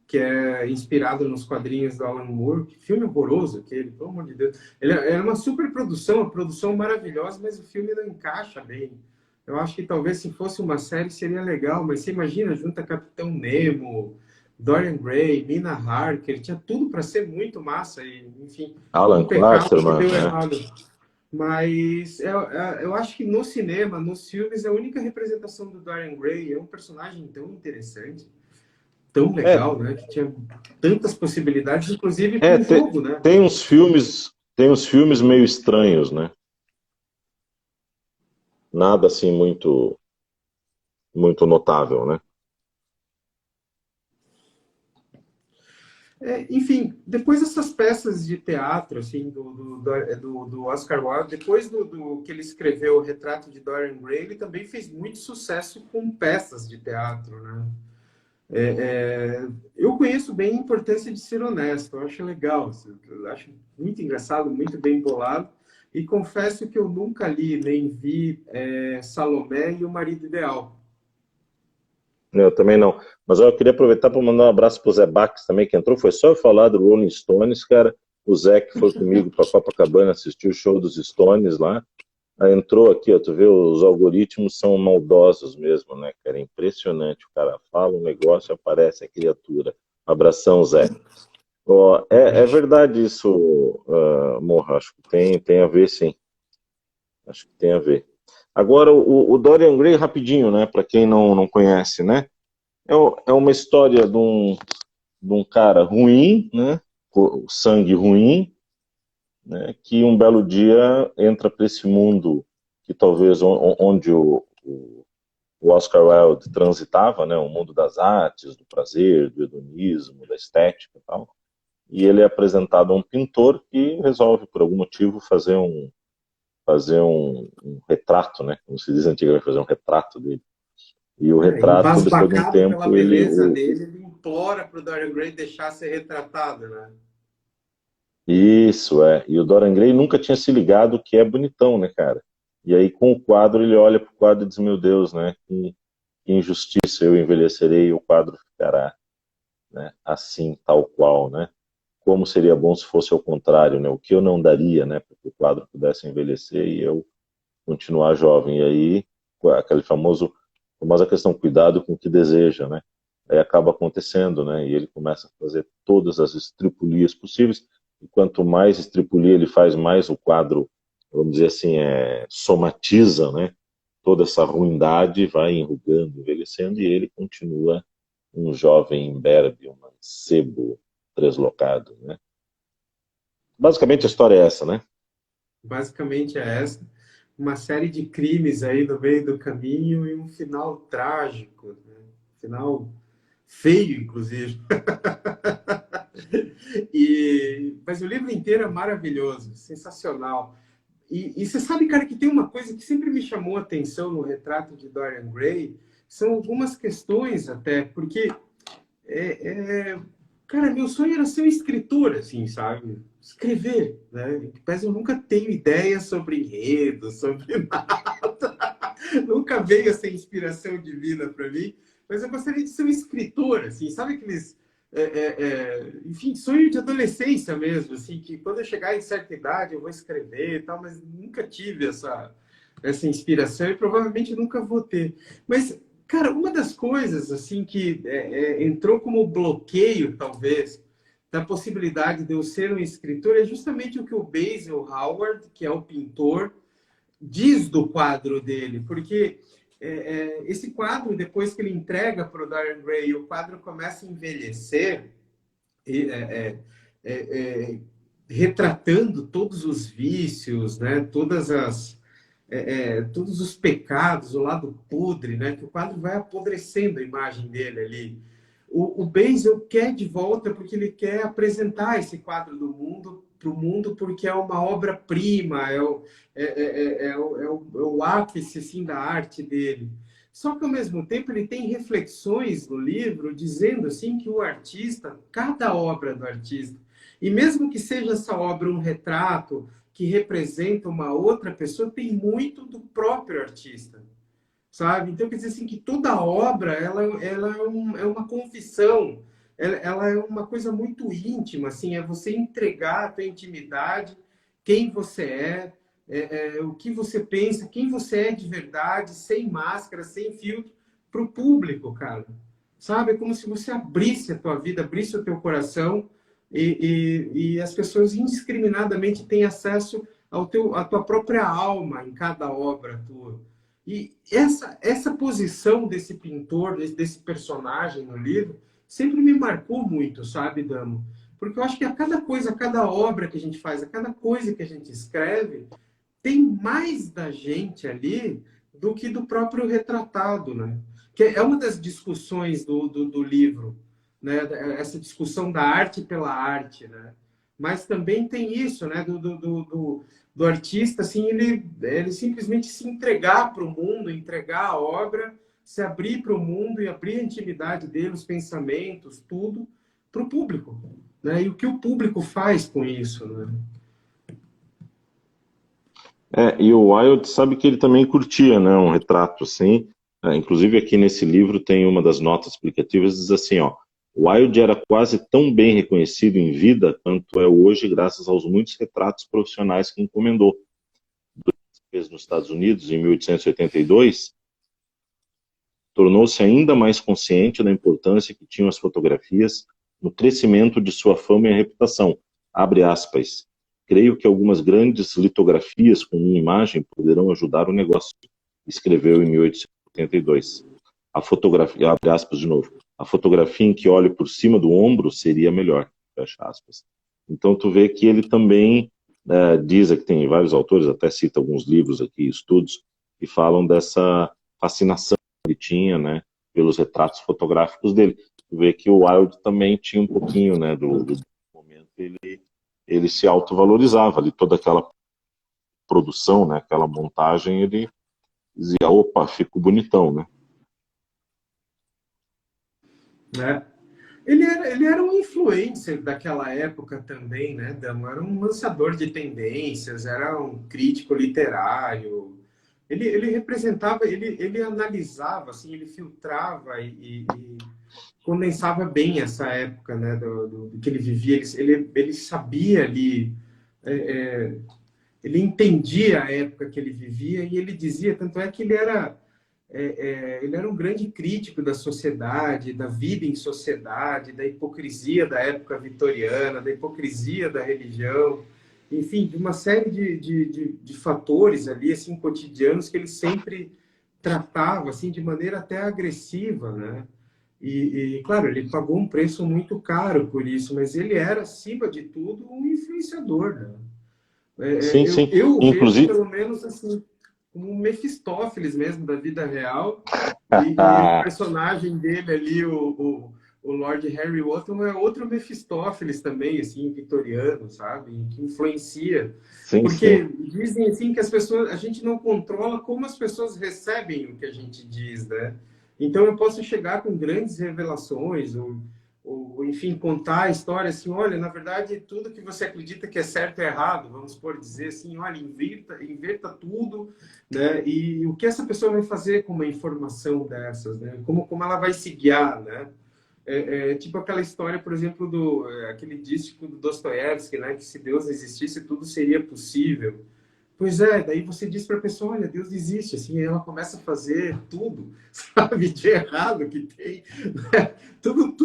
Que é inspirado nos quadrinhos do Alan Moore. Que filme horroroso aquele, pelo amor de Deus. Ele é uma super produção, uma produção maravilhosa, mas o filme não encaixa bem. Eu acho que talvez se fosse uma série seria legal, mas você imagina, junta Capitão Nemo, Dorian Gray, Mina Harker, tinha tudo para ser muito massa e, enfim, um Alan pecado que Quaterman, deu né? errado. Mas eu acho que no cinema, nos filmes, a única representação do Dorian Gray é um personagem tão interessante, tão É, legal, né? Que tinha tantas possibilidades, inclusive para é um te- jogo, né? tem uns filmes meio estranhos, né? Nada assim muito notável, né? Enfim, depois dessas peças de teatro, assim, do Oscar Wilde, depois do que ele escreveu O Retrato de Dorian Gray, ele também fez muito sucesso com peças de teatro, né? Eu conheço bem a importância de ser honesto, eu acho legal, assim, eu acho muito engraçado, muito bem bolado, e confesso que eu nunca li nem vi Salomé e o Marido Ideal. Eu também não. Mas eu queria aproveitar para mandar um abraço pro Zé Bax também, que entrou. Foi só eu falar do Rolling Stones, cara. O Zé que foi comigo para Copacabana assistir o show dos Stones lá. Aí entrou aqui, ó, tu vê, os algoritmos são maldosos mesmo, né, cara? É impressionante. O cara fala um negócio, aparece a criatura. Abração, Zé. Ó, é verdade isso, Morra. Acho que tem a ver, sim. Acho que tem a ver. Agora, o Dorian Gray, rapidinho, né? Para quem não conhece, né? É uma história de um cara ruim, né? Com sangue ruim, né? Que um belo dia entra para esse mundo que talvez onde o Oscar Wilde transitava, né? O mundo das artes, do prazer, do hedonismo, da estética e tal. E ele é apresentado a um pintor que resolve, por algum motivo, fazer um retrato, né? Como se diz antigamente, fazer um retrato dele. E o retrato, depois de um Embasbacado pela tempo, ele, beleza dele, ele implora para o Dorian Gray deixar ser retratado, né? Isso, é. E o Dorian Gray nunca tinha se ligado que é bonitão, né, cara? E aí, com o quadro, ele olha pro quadro e diz: Meu Deus, né? Que injustiça, eu envelhecerei e o quadro ficará, né, assim, tal qual, né? Como seria bom se fosse ao contrário, né? O que eu não daria, né, para que o quadro pudesse envelhecer e eu continuar jovem. E aí, aquele famosa questão, cuidado com o que deseja, né? Aí acaba acontecendo, né? E ele começa a fazer todas as estripulias possíveis. E quanto mais estripulia ele faz, mais o quadro, vamos dizer assim, somatiza, né? Toda essa ruindade vai enrugando, envelhecendo, e ele continua um jovem imberbe, um mancebo translocado, né? Basicamente a história é essa, né? Basicamente é essa. Uma série de crimes aí no meio do caminho e um final trágico, né? Final feio, inclusive. Mas o livro inteiro é maravilhoso, sensacional. E você sabe, cara, que tem uma coisa que sempre me chamou a atenção no retrato de Dorian Gray, são algumas questões até, porque é, é, cara, meu sonho era ser um escritor, assim, sabe? Escrever, né? Mas eu nunca tenho ideia sobre enredo, sobre nada. Nunca veio essa inspiração divina para mim. Mas eu gostaria de ser um escritor, assim, sabe aqueles... enfim, sonho de adolescência mesmo, assim, que quando eu chegar em certa idade eu vou escrever e tal, mas nunca tive essa inspiração e provavelmente nunca vou ter. Mas cara, uma das coisas assim que entrou como bloqueio, talvez, da possibilidade de eu ser um escritor é justamente o que o Basil Howard, que é o pintor, diz do quadro dele, porque esse quadro, depois que ele entrega para o Dorian Gray, o quadro começa a envelhecer, e, retratando todos os vícios, né, todos os pecados, o lado podre, né? Que o quadro vai apodrecendo a imagem dele ali. O Basil quer de volta porque ele quer apresentar esse quadro do mundo para o mundo porque é uma obra-prima, é o ápice assim, da arte dele. Só que, ao mesmo tempo, ele tem reflexões no livro dizendo assim que o artista, cada obra do artista, e mesmo que seja essa obra um retrato, que representa uma outra pessoa tem muito do próprio artista, sabe? Então, quer dizer assim, que toda obra, ela é uma confissão, ela é uma coisa muito íntima, assim, é você entregar a tua intimidade, quem você o que você pensa, quem você é de verdade, sem máscara, sem filtro, para o público, cara. Sabe? É como se você abrisse a tua vida, abrisse o teu coração e as pessoas indiscriminadamente têm acesso à tua própria alma em cada obra tua. E essa posição desse pintor, desse personagem no livro, sempre me marcou muito, sabe, Damo? Porque eu acho que a cada coisa, a cada obra que a gente faz, a cada coisa que a gente escreve, tem mais da gente ali do que do próprio retratado, né? Que é uma das discussões do livro, né? Essa discussão da arte pela arte, né? Mas também tem isso, né? Do artista, assim, ele simplesmente se entregar para o mundo, entregar a obra, se abrir para o mundo e abrir a intimidade dele, os pensamentos, tudo, para o público, né? E o que o público faz com isso, né? E o Wilde sabe que ele também curtia, né, um retrato assim, Inclusive aqui nesse livro tem uma das notas explicativas, diz assim, ó, Wilde era quase tão bem reconhecido em vida quanto é hoje, graças aos muitos retratos profissionais que encomendou. Fez nos Estados Unidos, em 1882, tornou-se ainda mais consciente da importância que tinham as fotografias no crescimento de sua fama e reputação. Abre aspas. Creio que algumas grandes litografias com minha imagem poderão ajudar o negócio. Escreveu em 1882. A fotografia, abre aspas de novo, a fotografia em que olho por cima do ombro seria melhor, fecha aspas. Então tu vê que ele também diz, que tem vários autores, até cita alguns livros aqui, estudos, que falam dessa fascinação que ele tinha, né, pelos retratos fotográficos dele. Tu vê que o Wilde também tinha um pouquinho, né, do momento ele se autovalorizava, ali toda aquela produção, né, aquela montagem, ele dizia, opa, fico bonitão, né? Ele era um influencer daquela época também, né, Damo? Era um lançador de tendências, era um crítico literário. Ele representava, ele analisava, assim, ele filtrava e condensava bem essa época, né, do que ele vivia. Ele sabia ali, é, é, ele entendia a época que ele vivia e ele dizia, tanto é que ele era um grande crítico da sociedade, da vida em sociedade, da hipocrisia da época vitoriana, da hipocrisia da religião, enfim, de uma série de fatores ali, assim, cotidianos que ele sempre tratava, assim, de maneira até agressiva, né? Claro, ele pagou um preço muito caro por isso, mas ele era, acima de tudo, um influenciador, né? Sim, sim. Eu vejo, Inclusive, pelo menos, assim, como um Mefistófeles mesmo da vida real, e o personagem dele ali, o Lord Harry Wotton, é outro Mefistófeles também, assim, vitoriano, sabe? Que influencia. sim, Porque sim. dizem, assim, que as pessoas, a gente não controla como as pessoas recebem o que a gente diz, né? Então eu posso chegar com grandes revelações, ou enfim, contar a história assim, olha, na verdade, tudo que você acredita que é certo é errado, vamos por dizer assim, olha, inverta tudo, né? E o que essa pessoa vai fazer com uma informação dessas, né? Como ela vai se guiar, né? Tipo aquela história, por exemplo, aquele disco do Dostoiévski, né? Que se Deus existisse, tudo seria possível. Pois é, daí você diz para a pessoa, olha, Deus existe, assim, e ela começa a fazer tudo, sabe, de errado que tem, né? Tudo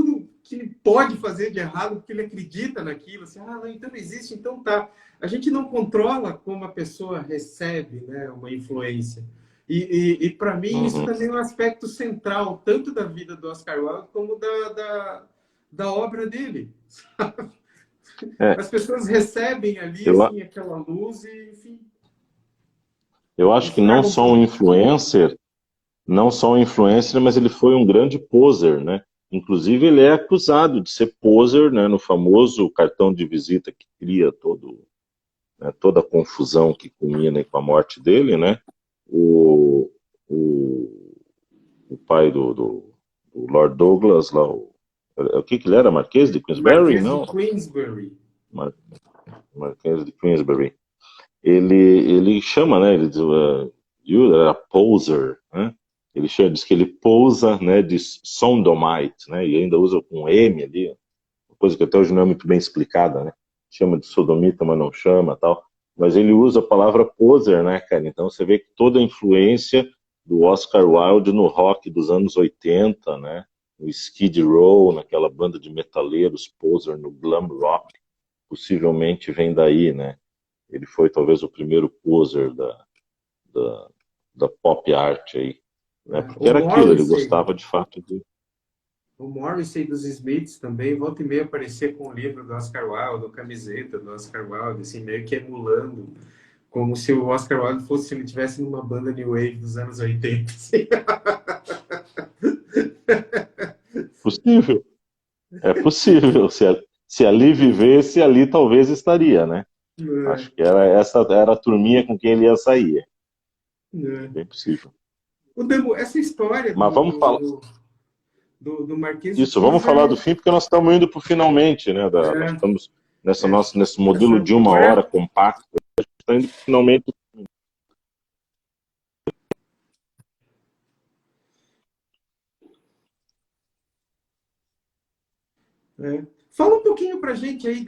que pode fazer de errado, porque ele acredita naquilo, assim, não, então não existe, então tá. A gente não controla como a pessoa recebe, né, uma influência. E para mim, isso Uhum. também é um aspecto central, tanto da vida do Oscar Wilde, como da obra dele, sabe? É, As pessoas recebem ali, eu, assim, aquela luz e, enfim, eu acho que não estraga um só um pouco. influencer, não só um influencer, mas ele foi um grande poser, né? Inclusive, ele é acusado de ser poser, né, no famoso cartão de visita que cria toda a confusão que culmina com a morte dele, né? O, o, o pai do Lord Douglas, lá, o que ele era? Marquês de Queensberry? Marquês de Não, Queensberry. Mar, Marquês de Queensberry. Ele chama, né? Ele diz, you are a poser, né? Ele chama, diz que ele pousa, né? De sodomite, né? E ainda usa com M ali, uma coisa que até hoje não é muito bem explicada, né? Chama de sodomita, mas não chama, tal. Mas ele usa a palavra poser, né, cara? Então você vê que toda a influência do Oscar Wilde no rock dos anos 80, né? No Skid Row, naquela banda de metaleiros, poser no glam rock, possivelmente vem daí, né? Ele foi talvez o primeiro poser da, da pop art aí, né? Porque era aquilo, ele gostava de fato de... O Morrissey dos Smiths também, volta e meia aparecer com o livro do Oscar Wilde, ou camiseta do Oscar Wilde, assim, meio que emulando, como se o Oscar Wilde fosse, se ele tivesse numa banda New Wave dos anos 80. Assim. Possível, é possível. Se ali vivesse, ali talvez estaria, né? É, Acho que essa era a turminha com quem ele ia sair. é. Bem possível. O Demo, essa história Mas vamos falar do Marquês de isso, vamos falar do Queensberry, fim, porque nós estamos indo para o finalmente, né? Nós é, estamos é, nesse modelo essa, de uma hora compacto, estamos indo finalmente. É. Fala um pouquinho pra gente aí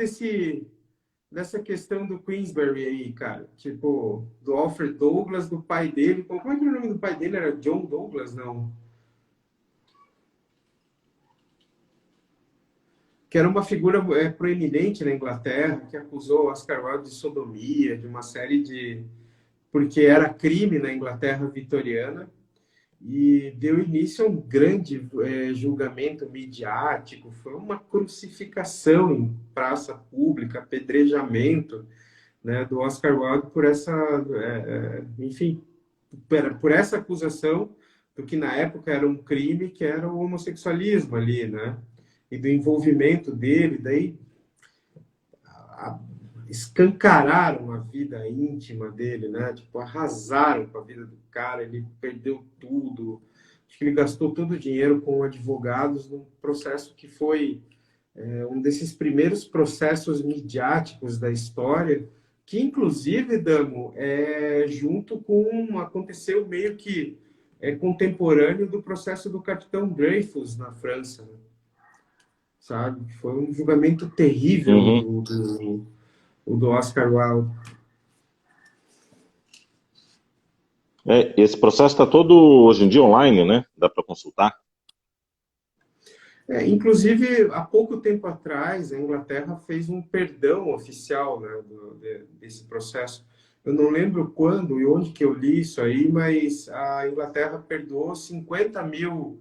dessa questão do Queensberry aí, cara. Tipo, do Alfred Douglas, do pai dele. Como é que era o nome do pai dele? Era John Douglas, não? Que era uma figura proeminente na Inglaterra, que acusou Oscar Wilde de sodomia, de uma série de... Porque era crime na Inglaterra vitoriana, e deu início a um grande julgamento midiático, foi uma crucificação em praça pública, apedrejamento, né, do Oscar Wilde por essa, enfim, por essa acusação do que na época era um crime, que era o homossexualismo ali, né, e do envolvimento dele, daí a, escancararam a vida íntima dele, né? Tipo, arrasaram com a vida do cara, ele perdeu tudo. Acho que ele gastou todo o dinheiro com advogados num processo que foi um desses primeiros processos midiáticos da história, que inclusive, Damo, junto com aconteceu meio que contemporâneo do processo do capitão Dreyfus na França, né? Sabe? Foi um julgamento terrível Uhum. o do Oscar Wilde. Esse processo está todo hoje em dia online, né? Dá para consultar. Inclusive, há pouco tempo atrás, a Inglaterra fez um perdão oficial, né, desse processo. Eu não lembro quando e onde que eu li isso aí, mas a Inglaterra perdoou 50 mil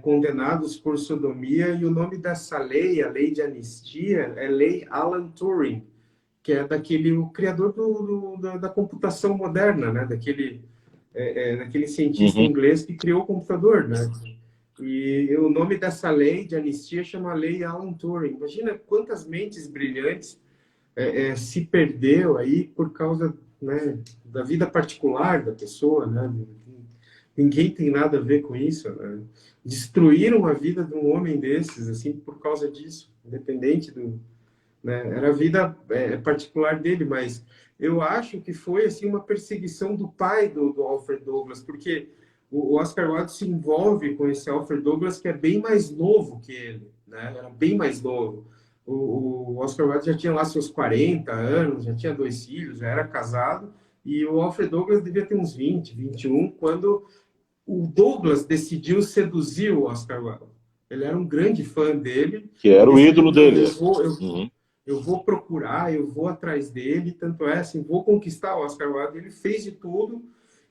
condenados por sodomia, e o nome dessa lei, a lei de anistia, é Lei Alan Turing, que é o criador da computação moderna, né, daquele cientista Uhum. inglês que criou o computador, né? E o nome dessa lei de anistia chama Lei Alan Turing. Imagina quantas mentes brilhantes se perdeu aí por causa, né, da vida particular da pessoa, né? Ninguém tem nada a ver com isso, né? Destruíram a vida de um homem desses, assim, por causa disso, independente do, né? Era a vida particular dele, mas eu acho que foi assim uma perseguição do pai do Alfred Douglas, porque o Oscar Wilde se envolve com esse Alfred Douglas que é bem mais novo que ele, né? Era bem mais novo. O Oscar Wilde já tinha lá seus 40 anos, já tinha dois filhos, já era casado, e o Alfred Douglas devia ter uns 20, 21, quando o Douglas decidiu seduzir o Oscar Wilde. Ele era um grande fã dele Que e era o decidiu, ídolo não, dele. Uhum. eu vou procurar, eu vou atrás dele, tanto é assim, vou conquistar o Oscar Wilde. Ele fez de tudo,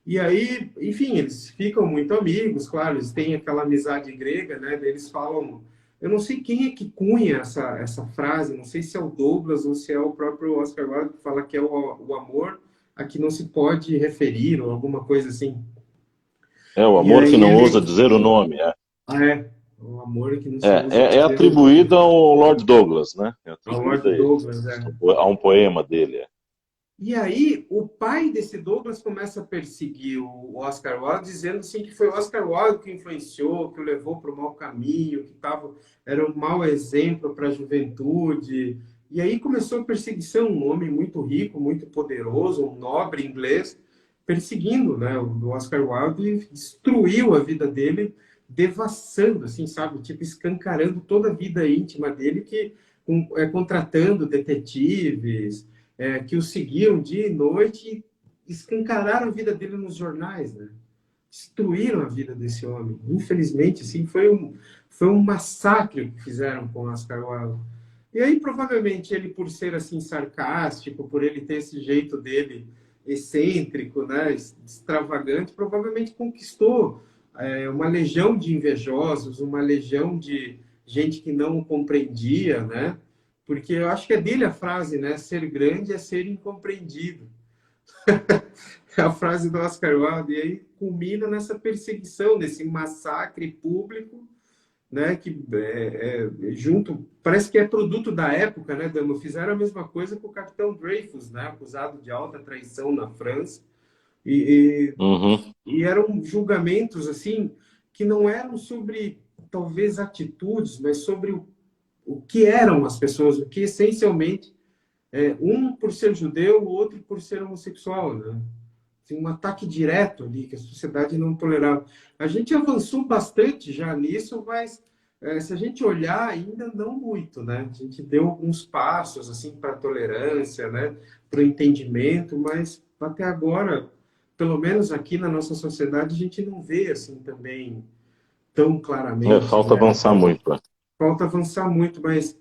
e aí, enfim, eles ficam muito amigos, claro, eles têm aquela amizade grega, né? Eles falam, eu não sei quem é que cunha essa frase, não sei se é o Douglas ou se é o próprio Oscar Wilde que fala que é o amor a que não se pode referir, ou alguma coisa assim. É o E amor que aí não ousa ele, dizer o nome. o amor que não se usa É dizer o atribuído nome, ao Lord Douglas, né? É ao atribuído Lord a ele. Douglas, A um poema dele. E aí, o pai desse Douglas começa a perseguir o Oscar Wilde, dizendo assim que foi o Oscar Wilde que influenciou, que o levou para o mau caminho, era um mau exemplo para a juventude. E aí começou a perseguição, um homem muito rico, muito poderoso, um nobre inglês, perseguindo, né, o Oscar Wilde, e destruiu a vida dele, devassando, assim, sabe, tipo, escancarando toda a vida íntima dele, contratando detetives, que o seguiam dia e noite, e escancararam a vida dele nos jornais, né? Destruíram a vida desse homem. Infelizmente, assim, foi um massacre que fizeram com Oscar Wilde. E aí, provavelmente, ele, por ser assim sarcástico, por ele ter esse jeito dele excêntrico, né, extravagante, provavelmente conquistou uma legião de invejosos, uma legião de gente que não o compreendia, né? Porque eu acho que é dele a frase, né? Ser grande é ser incompreendido. É a frase do Oscar Wilde. E aí culmina nessa perseguição, nesse massacre público, né? Que junto, parece que é produto da época, né, Dama? Fizeram a mesma coisa com o capitão Dreyfus, né? Acusado de alta traição na França. E, Uhum. e eram julgamentos, assim, que não eram sobre, talvez, atitudes, mas sobre o que eram as pessoas, o que essencialmente um por ser judeu, o outro por ser homossexual, né? Tem um ataque direto ali que a sociedade não tolerava. A gente avançou bastante já nisso, mas se a gente olhar, ainda não muito, né? A gente deu alguns passos assim para a tolerância, né? Para o entendimento, mas até agora, pelo menos aqui na nossa sociedade, a gente não vê assim também tão É, claramente, falta né? avançar muito, né? Falta avançar muito, mas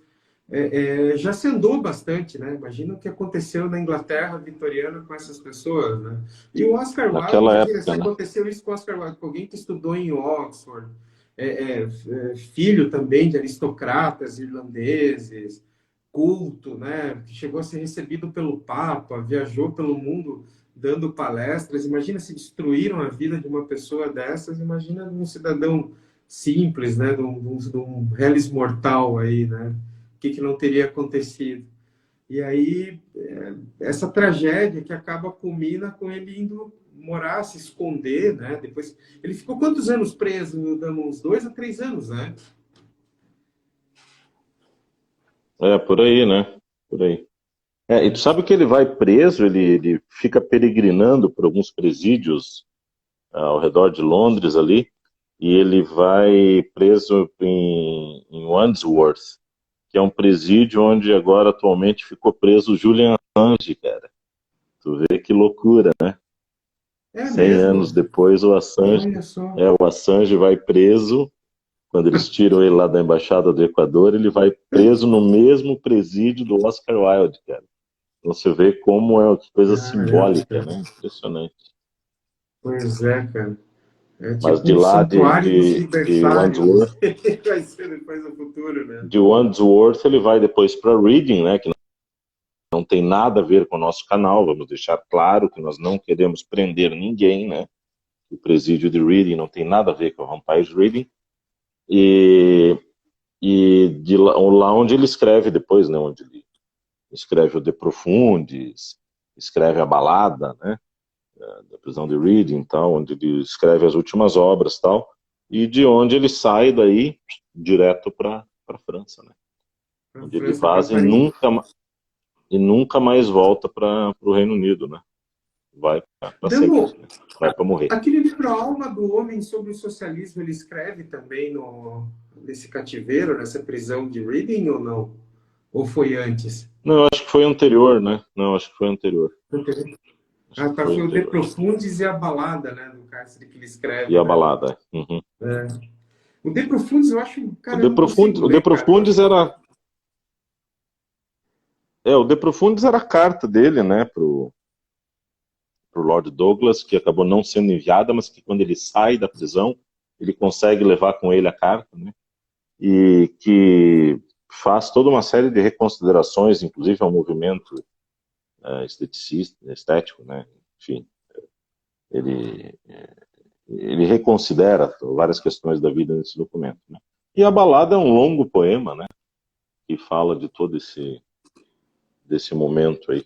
já se andou bastante, né? Imagina o que aconteceu na Inglaterra vitoriana com essas pessoas, né? E o Oscar Wilde, Naquela imagina se época, né? aconteceu isso com o Oscar Wilde, com alguém que estudou em Oxford, filho também de aristocratas irlandeses, culto, né? Que chegou a ser recebido pelo Papa, viajou pelo mundo dando palestras. Imagina se destruíram a vida de uma pessoa dessas, imagina um cidadão simples, né? De um reles mortal aí, né? O que não teria acontecido? E aí, essa tragédia que acaba culmina com ele indo morar, se esconder, né? Depois, ele ficou quantos anos preso? Dando uns 2 a 3 anos, né? É, por aí, né? Por aí. É, e tu sabe que ele vai preso, ele fica peregrinando por alguns presídios ao redor de Londres ali, e ele vai preso em Wandsworth, que é um presídio onde agora atualmente ficou preso o Julian Assange, cara. Tu vê que loucura, né? É 100 anos mesmo? depois, Olha só. o Assange vai preso, quando eles tiram ele lá da Embaixada do Equador, ele vai preso no mesmo presídio do Oscar Wilde, cara. Então você vê como é uma coisa Caramba, simbólica, cara. né? Impressionante. Pois é, cara. É Mas tipo de um lá santuário dos de libertários. Vai ser depois no futuro, né? Wandsworth ele vai depois para Reading, né? Que não tem nada a ver com o nosso canal. Vamos deixar claro que nós não queremos prender ninguém, né? O presídio de Reading não tem nada a ver com o Vampires Reading. E, lá onde ele escreve depois, né? Onde ele escreve o De Profundis, escreve a Balada, né? Da prisão de Reading, tal, onde ele escreve as últimas obras, tal, e de onde ele sai daí direto para a França, né? Para Onde ele França, para vaza Paris. e nunca mais volta para o Reino Unido, né? Vai para sempre, Demo, né? Vai para morrer. aquele livro A Alma do Homem sobre o Socialismo, ele escreve também nesse cativeiro, nessa prisão de Reading ou não? Ou foi antes? Não, acho que foi anterior, né? Não, acho que foi anterior. Acho Ah, que tá, foi foi o De anterior. Profundis e a Balada, né, do cárcere que ele E escreve, a né? balada. Uhum. O De Profundis eu acho, cara, eu não O consigo De ler, cara. Eu Profundis acho era. É, o De Profundis era a carta dele, né, pro Lord Douglas, que acabou não sendo enviada, mas que quando ele sai da prisão, ele consegue levar com ele a carta, né? E que faz toda uma série de reconsiderações, inclusive ao movimento esteticista, estético, né? Enfim, ele, ele reconsidera várias questões da vida nesse documento, né? E a balada é um longo poema, né? Que fala de todo desse momento aí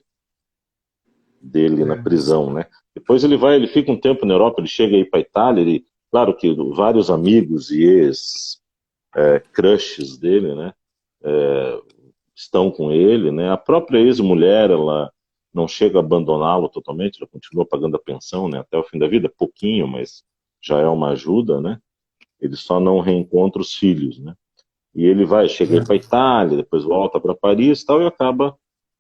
dele na é, prisão, né? Depois ele fica um tempo na Europa, ele chega aí para Itália, claro que vários amigos e crushes dele, né? Estão com ele, né? A própria ex-mulher, ela não chega a abandoná-lo totalmente, ela continua pagando a pensão, né? Até o fim da vida, pouquinho, mas já é uma ajuda, né? Ele só não reencontra os filhos, né? E ele chega aí para Itália, depois volta para Paris, e tal, e acaba,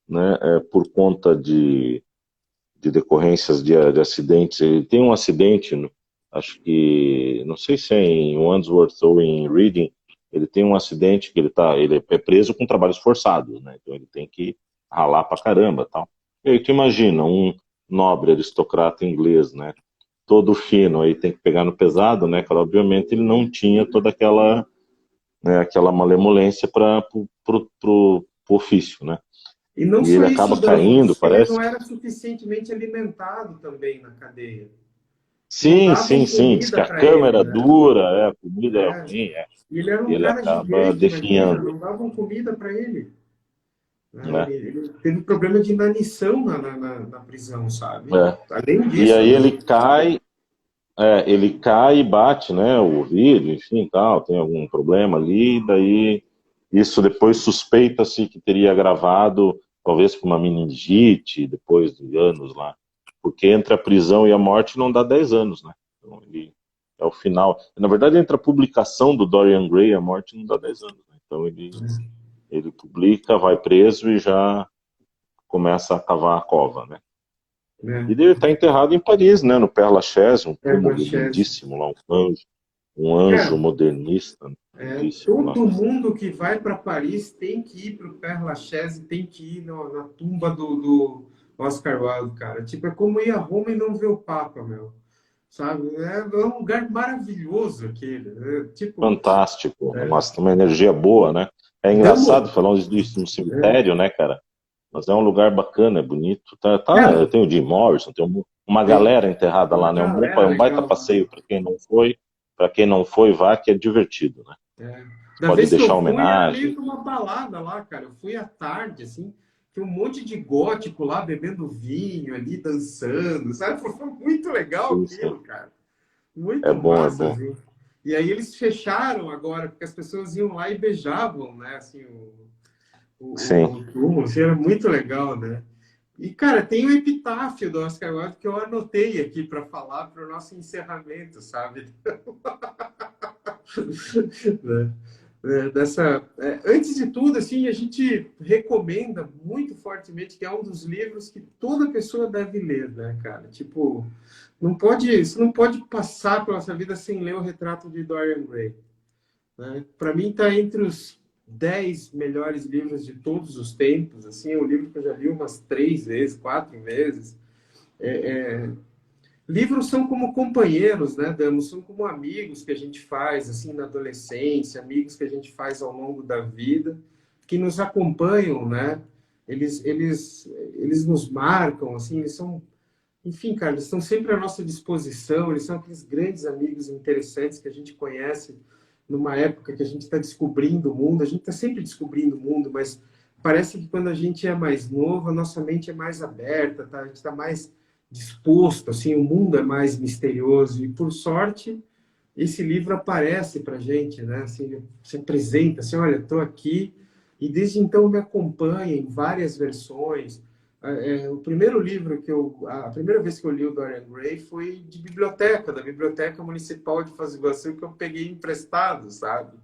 né? Por conta de decorrências de acidentes. Ele tem um acidente, acho que, não sei se é em Wandsworth ou em Reading, ele tem um acidente que ele é preso com trabalhos forçados, né? Então ele tem que ralar pra caramba, tal. E aí tu imagina, um nobre aristocrata inglês, né? Todo fino, aí tem que pegar no pesado, né? Claro, obviamente ele não tinha toda aquela, né, aquela malemolência para pro ofício, né? e não E só ele isso, acaba Damo, caindo, diz que ele parece. não era suficientemente alimentado também na cadeia. Não Sim, davam sim, sim. Diz que comida a para cama ele, era né? dura, a comida era É. ruim, E ele era e um ele cara acaba gigante, imagina, definhando, não davam comida para ele. Né? né? Ele teve problema de inanição na prisão, sabe? É. Além E disso, aí né? ele cai e bate, né? O ouvido, enfim, tal, tem algum problema ali, daí isso depois suspeita-se que teria agravado, talvez por uma meningite, depois de anos lá. Porque entre a prisão e a morte não dá 10 anos, né? Então ele o final. Na verdade, entre a publicação do Dorian Gray e a morte não dá 10 anos, né? Então ele publica, vai preso e já começa a cavar a cova, né? E né? ele está enterrado em Paris, né? No Père Lachaise, um É, túmulo Lachaise. lindíssimo lá, um anjo Cara, modernista, lindíssimo lá. todo mundo que vai para Paris tem que ir para o Père Lachaise, tem que ir na tumba do Oscar Wilde, cara. Tipo, é como ir a Roma e não ver o Papa, meu. Sabe? É um lugar maravilhoso aquele. Tipo, Fantástico, é, nossa, tem uma energia boa, né? É engraçado Damo, falar disso no é, cemitério, né, cara? Mas é um lugar bacana, é bonito. cara, Tem o Jim Morrison, tem uma tem galera enterrada uma lá, né? galera Um baita legal. passeio para quem não foi. Para quem não foi, vá, que é divertido, né? É. Você Da pode vez que deixar eu fui, era meio homenagem. que uma balada lá, cara. Eu fui à tarde, assim, tinha um monte de gótico lá bebendo vinho ali, dançando, sabe? Foi muito legal Sim, sim. aquilo, cara. É Muito bom, é massa, bom. assim. E aí eles fecharam agora, porque as pessoas iam lá e beijavam, né? Assim, Sim. o túmulo, assim, era muito legal, né? E, cara, tem o epitáfio do Oscar Wilde que eu anotei aqui para falar para o nosso encerramento, sabe? Né? Antes de tudo, assim, a gente recomenda muito fortemente que é um dos livros que toda pessoa deve ler, né, cara? Tipo, você não pode passar pela sua vida sem ler o Retrato de Dorian Gray, né? Para mim, está entre os 10 melhores livros de todos os tempos. Assim, é um livro que eu já li umas 3 vezes, 4 vezes. Livros são como companheiros, né, Damo? São como amigos que a gente faz, assim, na adolescência, amigos que a gente faz ao longo da vida, que nos acompanham, né? Eles nos marcam, assim, eles são, enfim, cara, eles estão sempre à nossa disposição, eles são aqueles grandes amigos interessantes que a gente conhece numa época que a gente está descobrindo o mundo, a gente está sempre descobrindo o mundo, mas parece que quando a gente é mais novo, a nossa mente é mais aberta, tá? A gente está mais disposto, assim, o mundo é mais misterioso, e por sorte, esse livro aparece para gente, né? Assim, se apresenta, assim, olha, estou aqui, e desde então me acompanha em várias versões. O primeiro livro a primeira vez que eu li o Dorian Gray foi de biblioteca, da Biblioteca Municipal de Foz do Iguaçu, que eu peguei emprestado, sabe?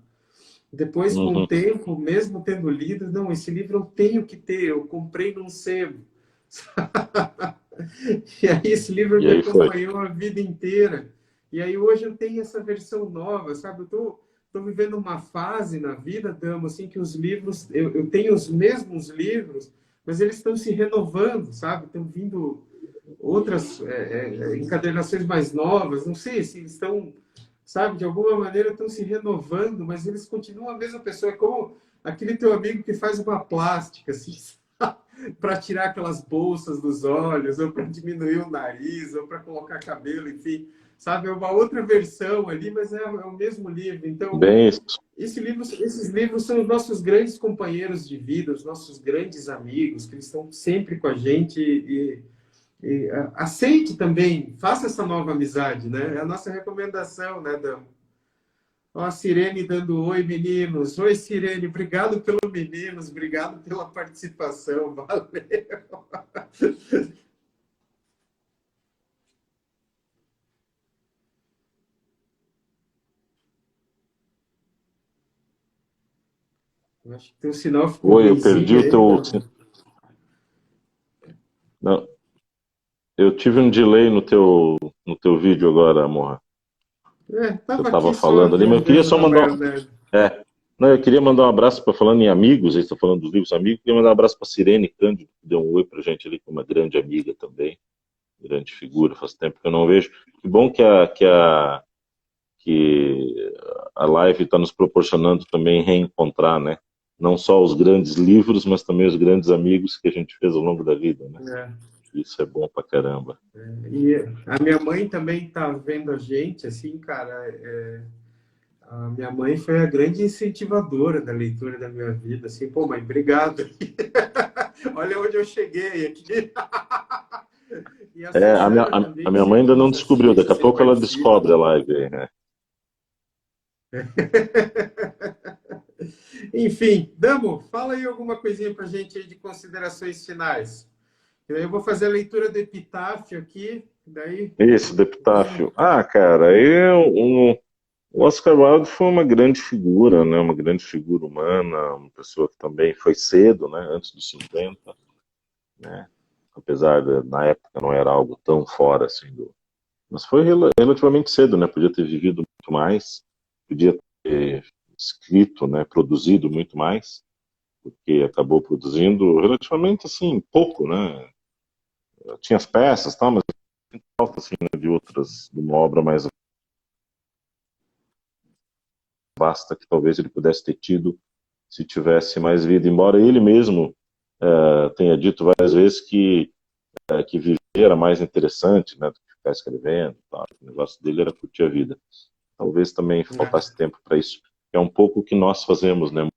Depois, com o Uhum. tempo, mesmo tendo lido, não, esse livro eu tenho que ter, eu comprei num sebo. E aí esse livro E me aí foi. acompanhou a vida inteira. E aí hoje eu tenho essa versão nova, sabe? Tô vivendo uma fase na vida, Dama, assim, que os livros, eu tenho os mesmos livros, mas eles estão se renovando, sabe? Estão vindo outras encadernações mais novas, não sei se eles estão, sabe, de alguma maneira estão se renovando, mas eles continuam a mesma pessoa. É como aquele teu amigo que faz uma plástica, assim, para tirar aquelas bolsas dos olhos, ou para diminuir o nariz, ou para colocar cabelo, enfim, sabe? É uma outra versão ali, mas é o mesmo livro. Então, Bem isso. esses livros são os nossos grandes companheiros de vida, os nossos grandes amigos, que eles estão sempre com a gente aceite também, faça essa nova amizade, né? É a nossa recomendação, né, Dan? Ó, a Sirene dando oi, meninos. Oi, Sirene, obrigado pelo meninos, obrigado pela participação, valeu. Eu acho que teu sinal ficou Oi, eu perdi ruinzinho o aí, teu. Dan. Não, eu tive um delay no teu vídeo agora, amor. Eu Tava estava aqui só falando ali, mas eu queria viajando só na mandar. maionese. É, não, eu queria mandar um abraço para falando em amigos, aí está falando dos livros amigos, queria mandar um abraço para Sirene Cândido, que deu um oi para gente ali, que é uma grande amiga também, grande figura, faz tempo que eu não vejo. Que bom que a live está nos proporcionando também reencontrar, né? Não só os grandes livros, mas também os grandes amigos que a gente fez ao longo da vida, né? É. Isso é bom pra caramba. E a minha mãe também tá vendo a gente, assim, cara. A minha mãe foi a grande incentivadora da leitura da minha vida, assim, pô, mãe, obrigado. Olha onde eu cheguei aqui. E a É, a minha, Suzana a, também, a que minha mãe sempre ainda não nos descobriu, assiste, daqui a sempre pouco ela participa. descobre a live aí, né? Enfim, Damo, fala aí alguma coisinha pra gente aí de considerações finais. Daí eu vou fazer a leitura do epitáfio aqui, daí... Esse do Epitáfio. Ah, cara, o Oscar Wilde foi uma grande figura, né? Uma grande figura humana, uma pessoa que também foi cedo, né? Antes dos 50, né? Apesar de, na época não era algo tão fora assim do... Mas foi relativamente cedo, né? Podia ter vivido muito mais, podia ter escrito, né? Produzido muito mais, porque acabou produzindo relativamente assim pouco, né? Tinha as peças, tal, mas falta assim, né, de outras, de uma obra mais vasta que talvez ele pudesse ter tido se tivesse mais vida. Embora ele mesmo tenha dito várias vezes que viver era mais interessante, né, do que ficar escrevendo. Tá? O negócio dele era curtir a vida. Talvez também faltasse tempo para isso. É um pouco o que nós fazemos, né?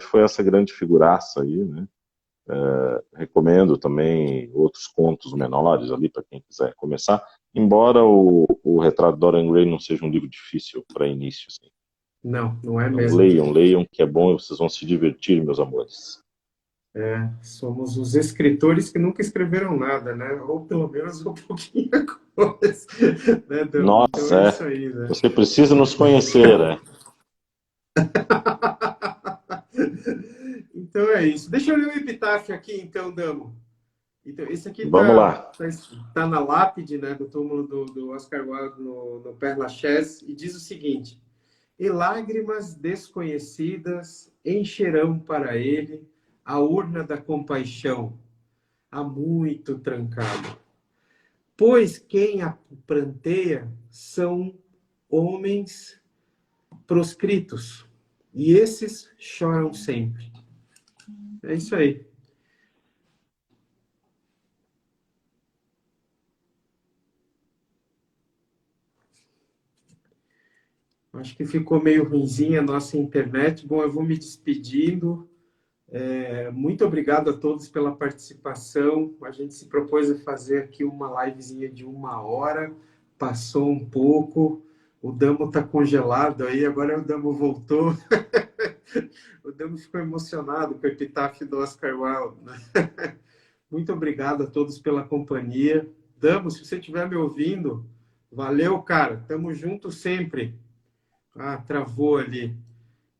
Foi essa grande figuraça aí, né? Recomendo também outros contos menores ali para quem quiser começar, embora o Retrato de Dorian Gray não seja um livro difícil para início. Assim. Não, não é Então, mesmo. leiam, que é bom e vocês vão se divertir, meus amores. Somos os escritores que nunca escreveram nada, né? Ou pelo menos um pouquinho coisa, né, Dama? Então Nossa, é isso aí, né? você precisa nos conhecer, né? Então é isso. Deixa eu ler o epitáfio aqui, então, Damo. Então, esse aqui Vamos lá. tá na lápide, né, do túmulo do Oscar Wilde no Père Lachaise, e diz o seguinte: e lágrimas desconhecidas encherão para ele a urna da compaixão, há muito trancada. Pois quem a pranteia são homens proscritos, e esses choram sempre. É isso aí. Acho que ficou meio ruinzinha a nossa internet. Bom, eu vou me despedindo. Muito obrigado a todos pela participação. A gente se propôs a fazer aqui uma livezinha de 1 hora. Passou um pouco. O Damo está congelado aí, agora o Damo voltou. O Damo ficou emocionado com o epitáfio do Oscar Wilde. Né? Muito obrigado a todos pela companhia. Damo, se você estiver me ouvindo, valeu, cara. Tamo junto sempre. Ah, travou ali.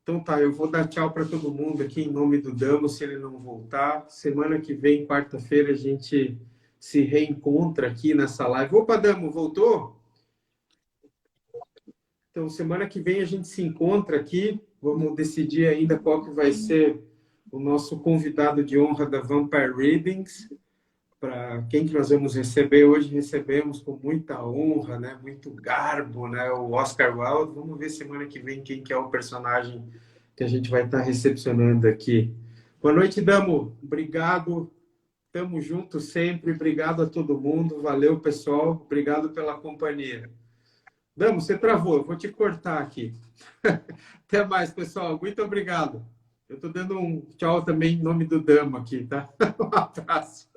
Então tá, eu vou dar tchau para todo mundo aqui em nome do Damo, se ele não voltar. Semana que vem, quarta-feira, a gente se reencontra aqui nessa live. Opa, Damo, voltou? Então, semana que vem a gente se encontra aqui. Vamos decidir ainda qual que vai ser o nosso convidado de honra da Vampire Readings. Para quem que nós vamos receber hoje, recebemos com muita honra, né, muito garbo, né, o Oscar Wilde. Vamos ver semana que vem quem que é o personagem que a gente vai estar recepcionando aqui. Boa noite, Damo. Obrigado. Tamo junto sempre. Obrigado a todo mundo. Valeu, pessoal. Obrigado pela companhia. Damo, você travou. Eu vou te cortar aqui. Até mais, pessoal. Muito obrigado. Eu estou dando um tchau também em nome do Damo aqui, tá? Um abraço.